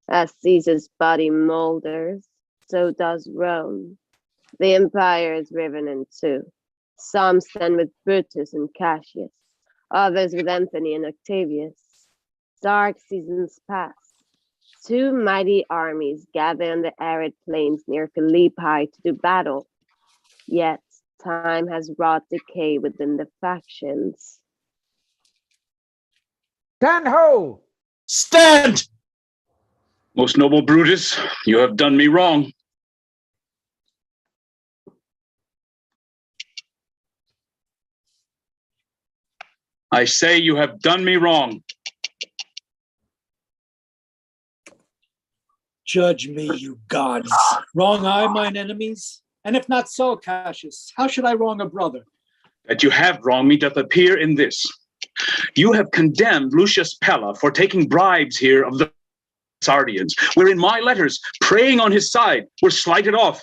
As Caesar's body molders, so does Rome. The empire is riven in two. Some stand with Brutus and Cassius, others with Anthony and Octavius. Dark seasons pass. Two mighty armies gather on the arid plains near Philippi to do battle. Yet time has wrought decay within the factions. Stand ho! Stand! Most noble Brutus, you have done me wrong. I say you have done me wrong. Judge me, you gods. Wrong I mine enemies? And if not so, Cassius, how should I wrong a brother? That you have wronged me doth appear in this. You have condemned Lucius Pella for taking bribes here of the Sardians, wherein my letters, praying on his side, were slighted off.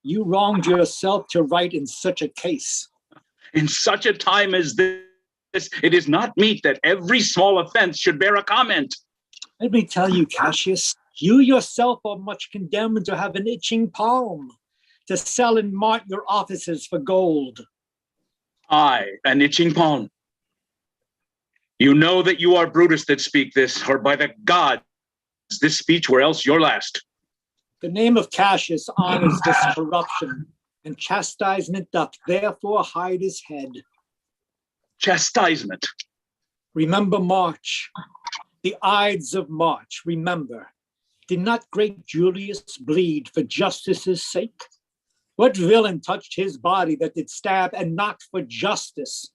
You wronged yourself to write in such a case. In such a time as this, it is not meet that every small offense should bear a comment. Let me tell you, Cassius, you yourself are much condemned to have an itching palm, to sell and mart your offices for gold. I, an itching palm. You know that you are Brutus that speak this, or by the gods, this speech were else your last. The name of Cassius honors this corruption, and chastisement doth therefore hide his head. Chastisement. Remember March, the Ides of March, remember. Did not great Julius bleed for justice's sake? What villain touched his body that did stab and knocked for justice?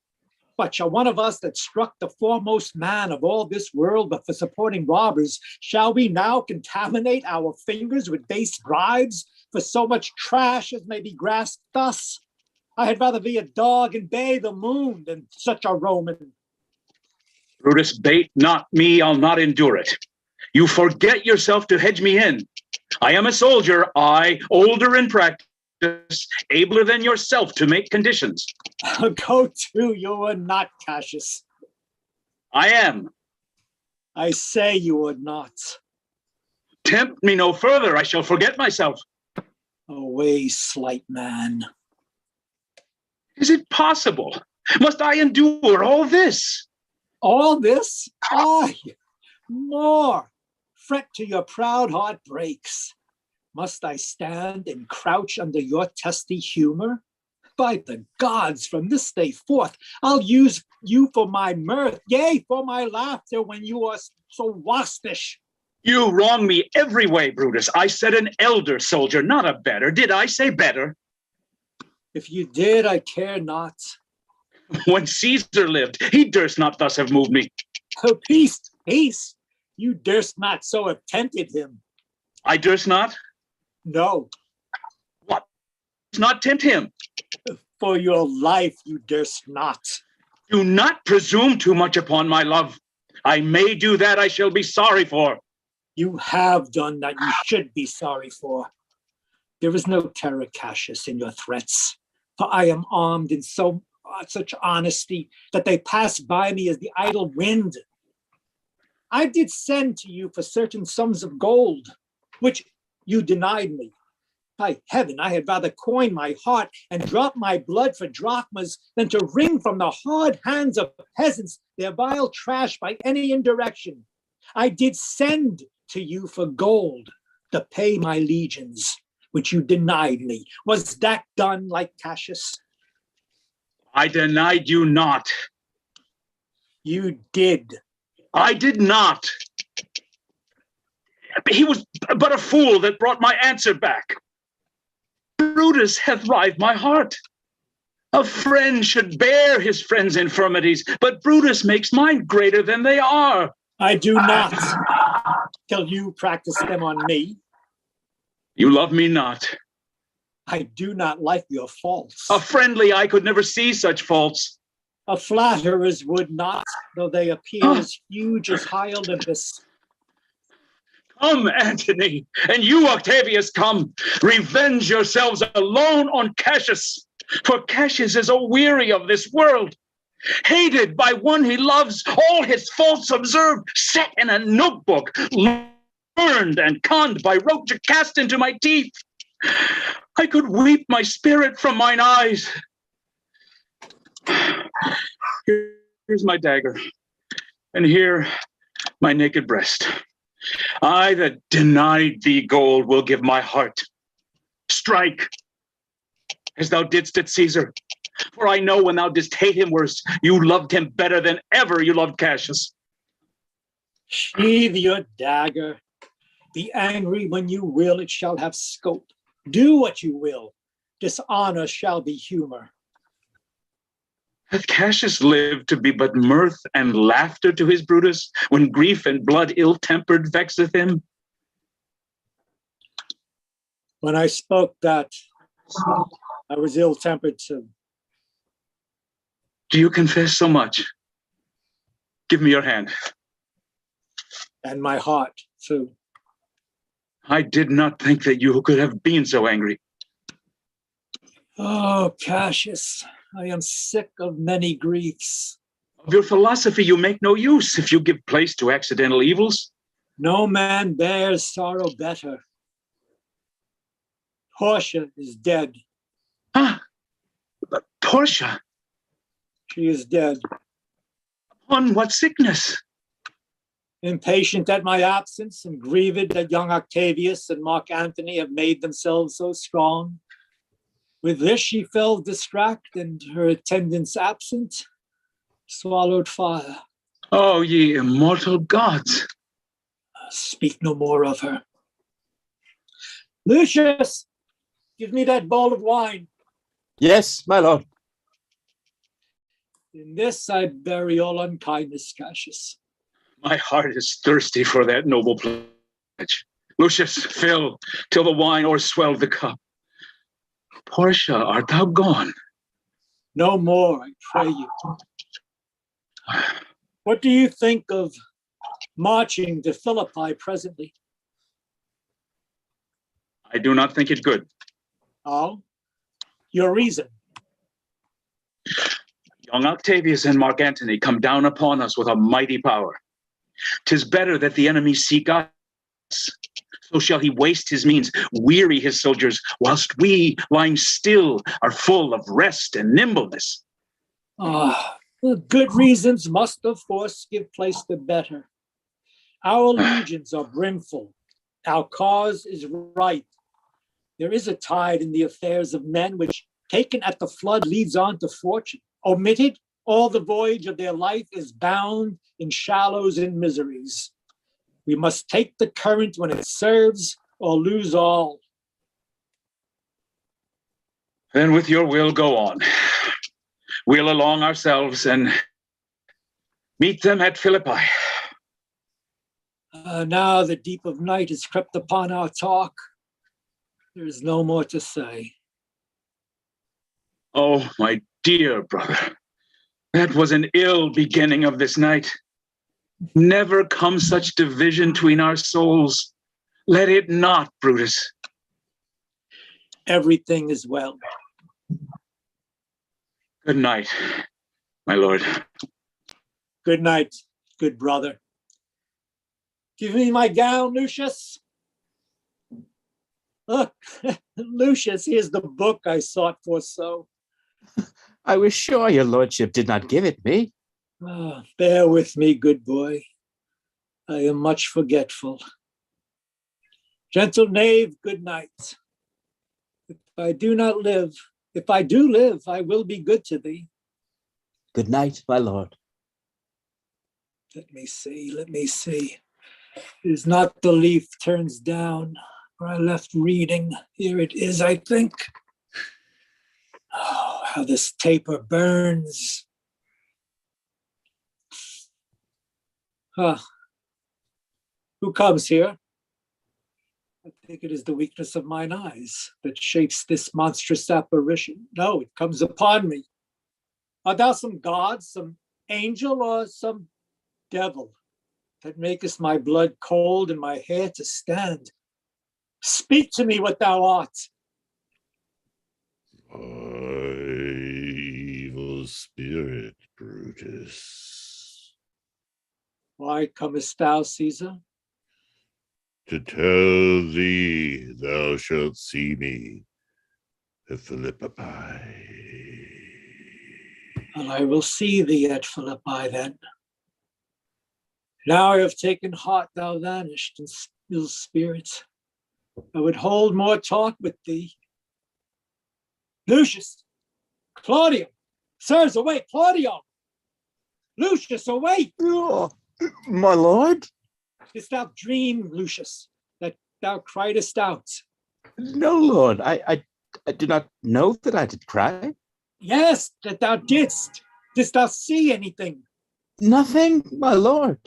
But shall one of us that struck the foremost man of all this world but for supporting robbers, shall we now contaminate our fingers with base bribes for so much trash as may be grasped thus? I had rather be a dog and bay the moon than such a Roman. Brutus, bait not me, I'll not endure it. You forget yourself to hedge me in. I am a soldier, I, older in practice, abler than yourself to make conditions. Go to, you are not, Cassius. I am. I say you are not. Tempt me no further, I shall forget myself. Away, slight man. Is it possible? Must I endure all this? All this? Aye, more. Fret till your proud heart breaks. Must I stand and crouch under your testy humor? By the gods, from this day forth, I'll use you for my mirth, yea, for my laughter when you are so waspish. You wrong me every way, Brutus. I said an elder soldier, not a better. Did I say better? If you did, I care not. When Caesar lived, he durst not thus have moved me. Oh, peace, peace. You durst not so have tempted him. I durst not? No. What? Not tempt him? For your life, you durst not. Do not presume too much upon my love. I may do that I shall be sorry for. You have done that you should be sorry for. There is no terror, Cassius, in your threats, for I am armed in such honesty that they pass by me as the idle wind. I did send to you for certain sums of gold, which you denied me. By heaven, I had rather coin my heart and drop my blood for drachmas than to wring from the hard hands of peasants their vile trash by any indirection. I did send to you for gold to pay my legions, which you denied me. Was that done, like Cassius? I denied you not. You did. I did not. He was but a fool that brought my answer back. Brutus hath rived my heart. A friend should bear his friend's infirmities, but Brutus makes mine greater than they are. I do not, till you practice them on me. You love me not. I do not like your faults. A friendly eye could never see such faults. A flatterers would not, though they appear as huge as high Olympus. Come, Antony, and you, Octavius, come. Revenge yourselves alone on Cassius, for Cassius is a-weary of this world. Hated by one he loves, all his faults observed, set in a notebook, learned and conned by rote to cast into my teeth. I could weep my spirit from mine eyes. Here's my dagger, and here my naked breast. I that denied thee gold will give my heart. Strike, as thou didst at Caesar. For I know when thou didst hate him worse, you loved him better than ever you loved Cassius. Sheathe your dagger. Be angry when you will, it shall have scope. Do what you will. Dishonor shall be humor. Hath Cassius lived to be but mirth and laughter to his Brutus, when grief and blood ill-tempered vexeth him? When I spoke that, I was ill-tempered too. Do you confess so much? Give me your hand. And my heart too. I did not think that you could have been so angry. Oh, Cassius, I am sick of many griefs. Of your philosophy you make no use if you give place to accidental evils. No man bears sorrow better. Portia is dead. Ah, but Portia? She is dead. Upon what sickness? Impatient at my absence and grieved that young Octavius and Mark Antony have made themselves so strong. With this she fell distract, and her attendants absent, swallowed fire. Oh, ye immortal gods. Speak no more of her. Lucius, give me that bowl of wine. Yes, my lord. In this I bury all unkindness, Cassius. My heart is thirsty for that noble pledge. Lucius, fill till the wine o'erswell the cup. Portia, art thou gone? No more, I pray you. What do you think of marching to Philippi presently? I do not think it good. Oh, your reason? Young Octavius and Mark Antony come down upon us with a mighty power. 'Tis better that the enemy seek us. So shall he waste his means, weary his soldiers, whilst we, lying still, are full of rest and nimbleness. Good reasons must of force give place to better. Our legions are brimful. Our cause is right. There is a tide in the affairs of men which, taken at the flood, leads on to fortune. Omitted, all the voyage of their life is bound in shallows and miseries. We must take the current when it serves, or lose all. Then with your will, go on. We'll along ourselves and meet them at Philippi. Now the deep of night has crept upon our talk. There is no more to say. Oh, my dear brother, that was an ill beginning of this night. Never come such division between our souls. Let it not, Brutus. Everything is well. Good night, my lord. Good night, good brother. Give me my gown, Lucius. Look, Lucius, here's the book I sought for so. I was sure your lordship did not give it me. Bear with me, good boy. I am much forgetful. Gentle knave, good night. If I do live, I will be good to thee. Good night, my lord. Let me see. It is not the leaf turns down where I left reading. Here it is, I think. Oh, how this taper burns. Who comes here? I think it is the weakness of mine eyes that shapes this monstrous apparition. No, it comes upon me. Art thou some god, some angel, or some devil that makest my blood cold and my hair to stand? Speak to me what thou art. Evil spirit, Brutus. Why comest thou, Caesar? To tell thee thou shalt see me at Philippi. Well, I will see thee at Philippi then. Now I have taken heart, thou vanished, and ill spirit. I would hold more talk with thee. Lucius, Claudio, sirs, awake, Claudio! Lucius, awake! Oh, my lord? Didst thou dream, Lucius, that thou criedest out? No, lord, I do not know that I did cry. Yes, that thou didst. Didst thou see anything? Nothing, my lord.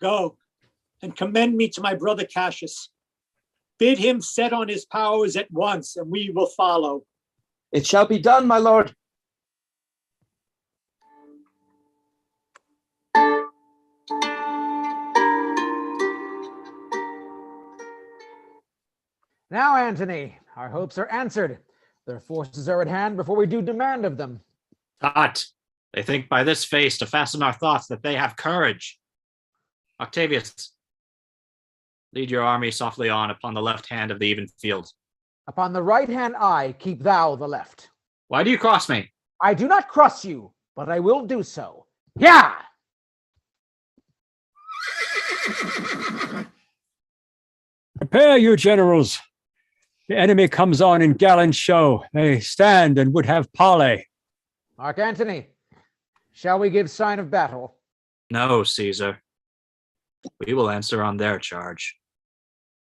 Go and commend me to my brother Cassius. Bid him set on his powers at once, and we will follow. It shall be done, my lord. Now, Antony, our hopes are answered. Their forces are at hand before we do demand of them. Tut! They think by this face to fasten our thoughts that they have courage. Octavius, lead your army softly on upon the left hand of the even field. Upon the right hand eye, keep thou the left. Why do you cross me? I do not cross you, but I will do so. Yeah! Prepare you, generals. The enemy comes on in gallant show. They stand and would have parley. Mark Antony, shall we give sign of battle? No, Caesar. We will answer on their charge.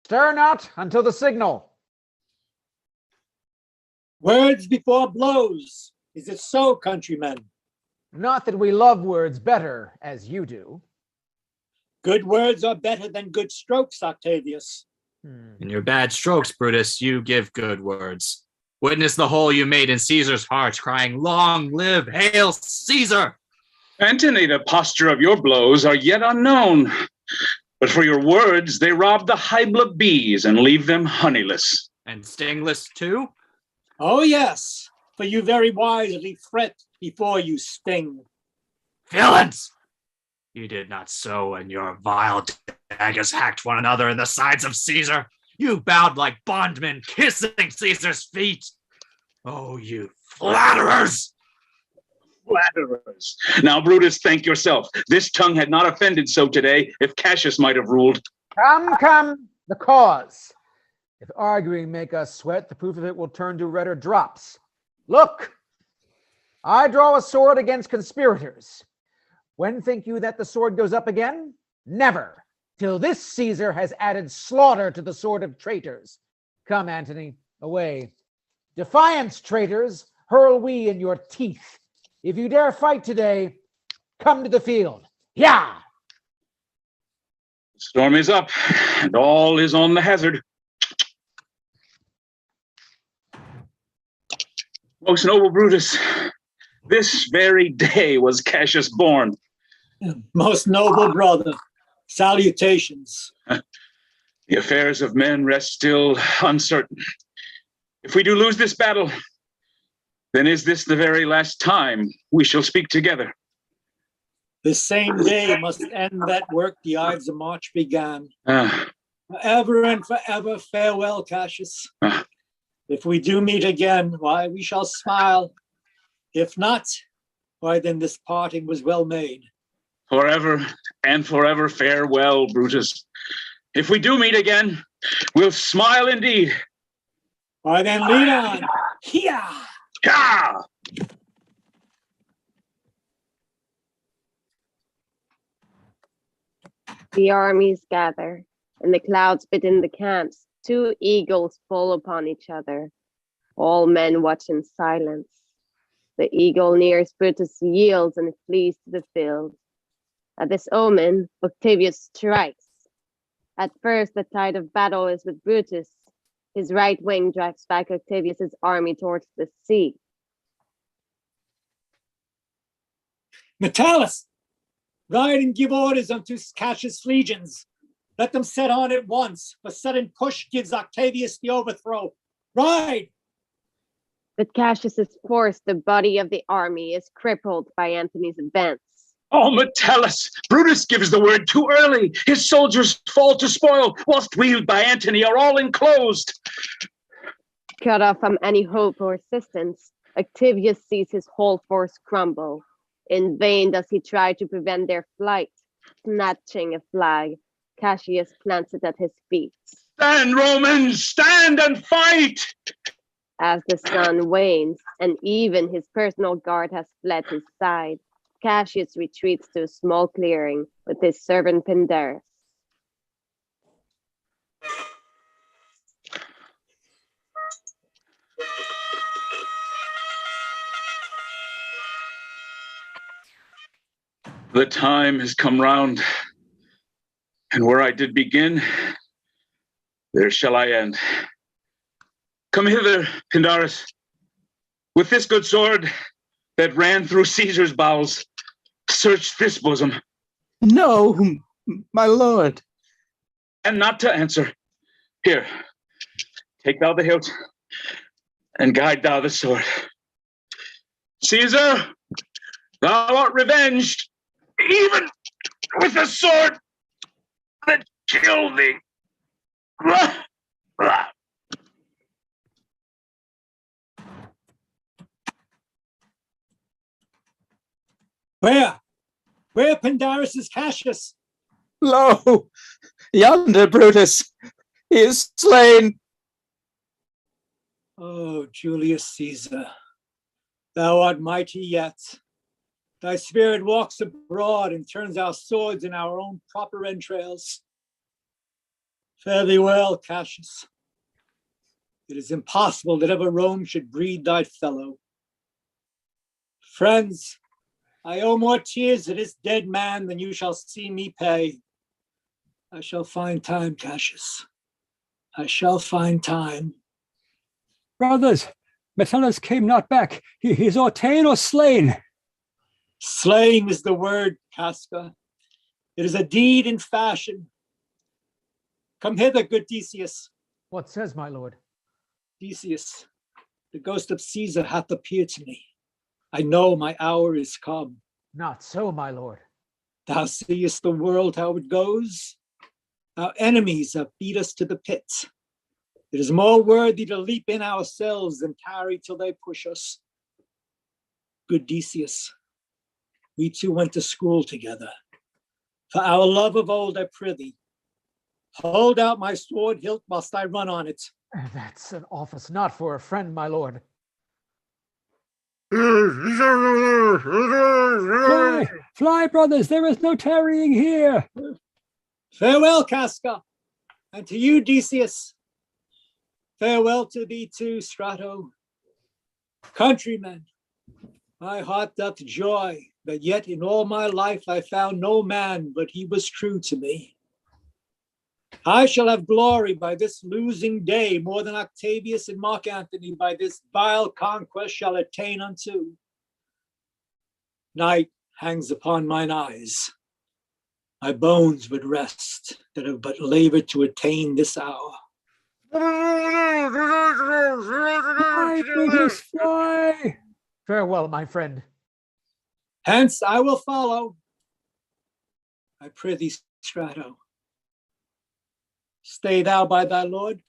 Stir not until the signal. Words before blows. Is it so, countrymen? Not that we love words better as you do. Good words are better than good strokes, Octavius. In your bad strokes, Brutus, you give good words. Witness the hole you made in Caesar's heart, crying, "Long live, hail Caesar!" Antony, the posture of your blows are yet unknown. But for your words, they rob the Hybla bees and leave them honeyless. And stingless too? Oh, yes, for you very wisely fret before you sting. Villains! You did not so, and your vile daggers hacked one another in the sides of Caesar. You bowed like bondmen, kissing Caesar's feet. Oh, you flatterers! Flatterers. Now, Brutus, thank yourself. This tongue had not offended so today if Cassius might have ruled. Come, the cause. If arguing make us sweat, the proof of it will turn to redder drops. Look, I draw a sword against conspirators. When think you that the sword goes up again? Never, till this Caesar has added slaughter to the sword of traitors. Come, Antony, away. Defiance, traitors, hurl we in your teeth. If you dare fight today, come to the field. Yeah! The storm is up, and all is on the hazard. Most noble Brutus, this very day was Cassius born. Most noble brother, salutations. The affairs of men rest still uncertain. If we do lose this battle, then is this the very last time we shall speak together? This same day must end that work the Ides of March began. Ah. Forever and forever, farewell, Cassius. Ah. If we do meet again, why, we shall smile. If not, why, then this parting was well made. Forever and forever, farewell, Brutus. If we do meet again, we'll smile indeed. Why, then lead on. Here. Ah! The armies gather, and the clouds within the camps. Two eagles fall upon each other. All men watch in silence. The eagle nears Brutus yields and flees to the field. At this omen, Octavius strikes. At first, the tide of battle is with Brutus. His right wing drives back Octavius's army towards the sea. Metellus, ride and give orders unto Cassius' legions. Let them set on at once. A sudden push gives Octavius the overthrow. Ride! With Cassius's force, the body of the army is crippled by Antony's advance. Oh, Metellus! Brutus gives the word too early. His soldiers fall to spoil, whilst we by Antony are all enclosed. Cut off from any hope or assistance, Octavius sees his whole force crumble. In vain does he try to prevent their flight. Snatching a flag, Cassius plants it at his feet. Stand, Romans! Stand and fight! As the sun wanes, and even his personal guard has fled his side, Cassius retreats to a small clearing with his servant Pindarus. The time has come round, and where I did begin, there shall I end. Come hither, Pindarus. With this good sword that ran through Caesar's bowels, search this bosom. No, my lord. And not to answer. Here, take thou the hilt, and guide thou the sword. Caesar, thou art revenged, even with the sword that killed thee. Where Pindarus is Cassius? Lo, yonder Brutus, he is slain. Oh, Julius Caesar, thou art mighty yet. Thy spirit walks abroad and turns our swords in our own proper entrails. Fare thee well, Cassius. It is impossible that ever Rome should breed thy fellow. Friends, I owe more tears to this dead man than you shall see me pay. I shall find time, Cassius. I shall find time. Brothers, Metellus came not back. He is or ta'en or slain. Slaying is the word, Casca. It is a deed in fashion. Come hither, good Decius. What says my lord? Decius, the ghost of Caesar hath appeared to me. I know my hour is come. Not so, my lord. Thou seest the world how it goes. Our enemies have beat us to the pit. It is more worthy to leap in ourselves than tarry till they push us. Good Decius, we two went to school together. For our love of old, I prithee, hold out my sword hilt whilst I run on it. That's an office not for a friend, my lord. Fly, fly, brothers, there is no tarrying here. Farewell, Casca, and to you, Decius. Farewell to thee too, Strato. Countrymen, my heart doth joy that yet in all my life I found no man but he was true to me. I shall have glory by this losing day more than Octavius and Mark Antony by this vile conquest shall attain unto. Night hangs upon mine eyes. My bones would rest that have but labored to attain this hour. Fly, Brutus, fly. Farewell, my friend. Hence I will follow. I prithee, Strato. Stay thou by thy lord.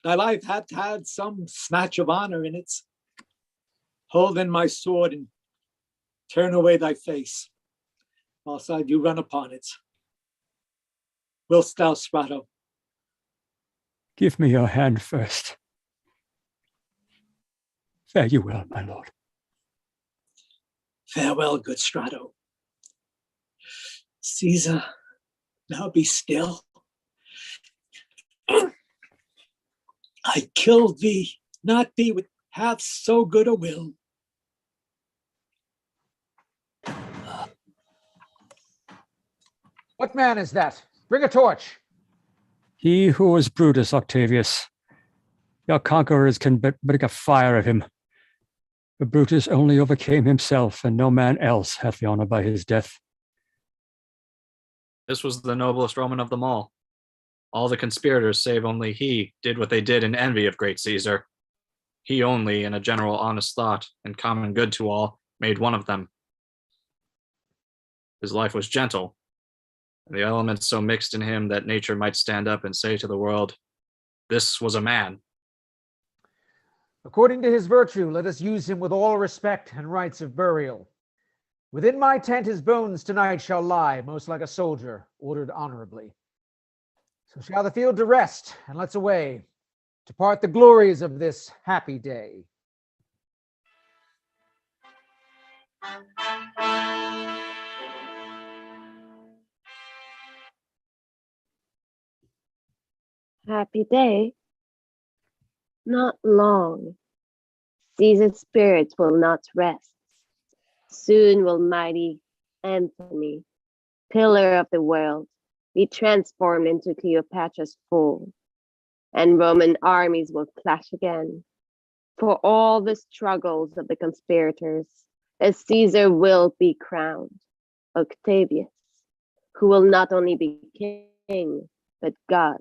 Thy life hath had some snatch of honor in it. Hold then my sword and turn away thy face, whilst I do run upon it. Wilt thou, Strato? Give me your hand first. Fare you well, my lord. Farewell, good Strato. Caesar, now be still. I killed thee, not thee with half so good a will. What man is that? Bring a torch. He who was Brutus, Octavius. Your conquerors can but make a fire of him. But Brutus only overcame himself, and no man else hath the honor by his death. This was the noblest Roman of them all. All the conspirators, save only he, did what they did in envy of great Caesar. He only, in a general honest thought and common good to all, made one of them. His life was gentle, and the elements so mixed in him that nature might stand up and say to the world, "This was a man." According to his virtue, let us use him with all respect and rites of burial. Within my tent his bones tonight shall lie, most like a soldier, ordered honorably. So shall the field to rest, and let's away, to part the glories of this happy day. Happy day? Not long. Caesar's spirits will not rest. Soon will mighty Antony, pillar of the world, be transformed into Cleopatra's fool, and Roman armies will clash again. For all the struggles of the conspirators, as Caesar will be crowned, Octavius, who will not only be king, but God.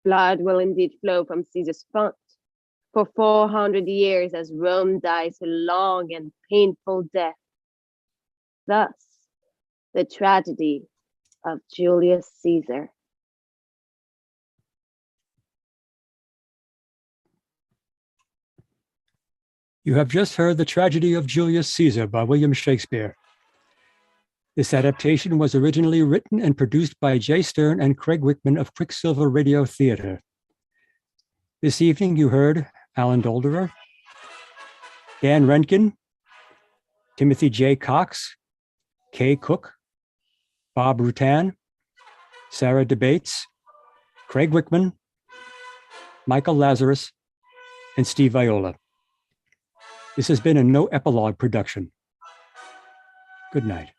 Blood will indeed flow from Caesar's font for 400 years as Rome dies a long and painful death. Thus, the tragedy of Julius Caesar. You have just heard The Tragedy of Julius Caesar by William Shakespeare. This adaptation was originally written and produced by Jay Stern and Craig Wickman of Quicksilver Radio Theater. This evening you heard Alan Dolderer, Dan Renkin, Timothy J. Cox, Kay Cook, Bob Rutan, Sarah DeBates, Craig Wickman, Michael Lazarus, and Steve Viola. This has been a No Epilogue production. Good night.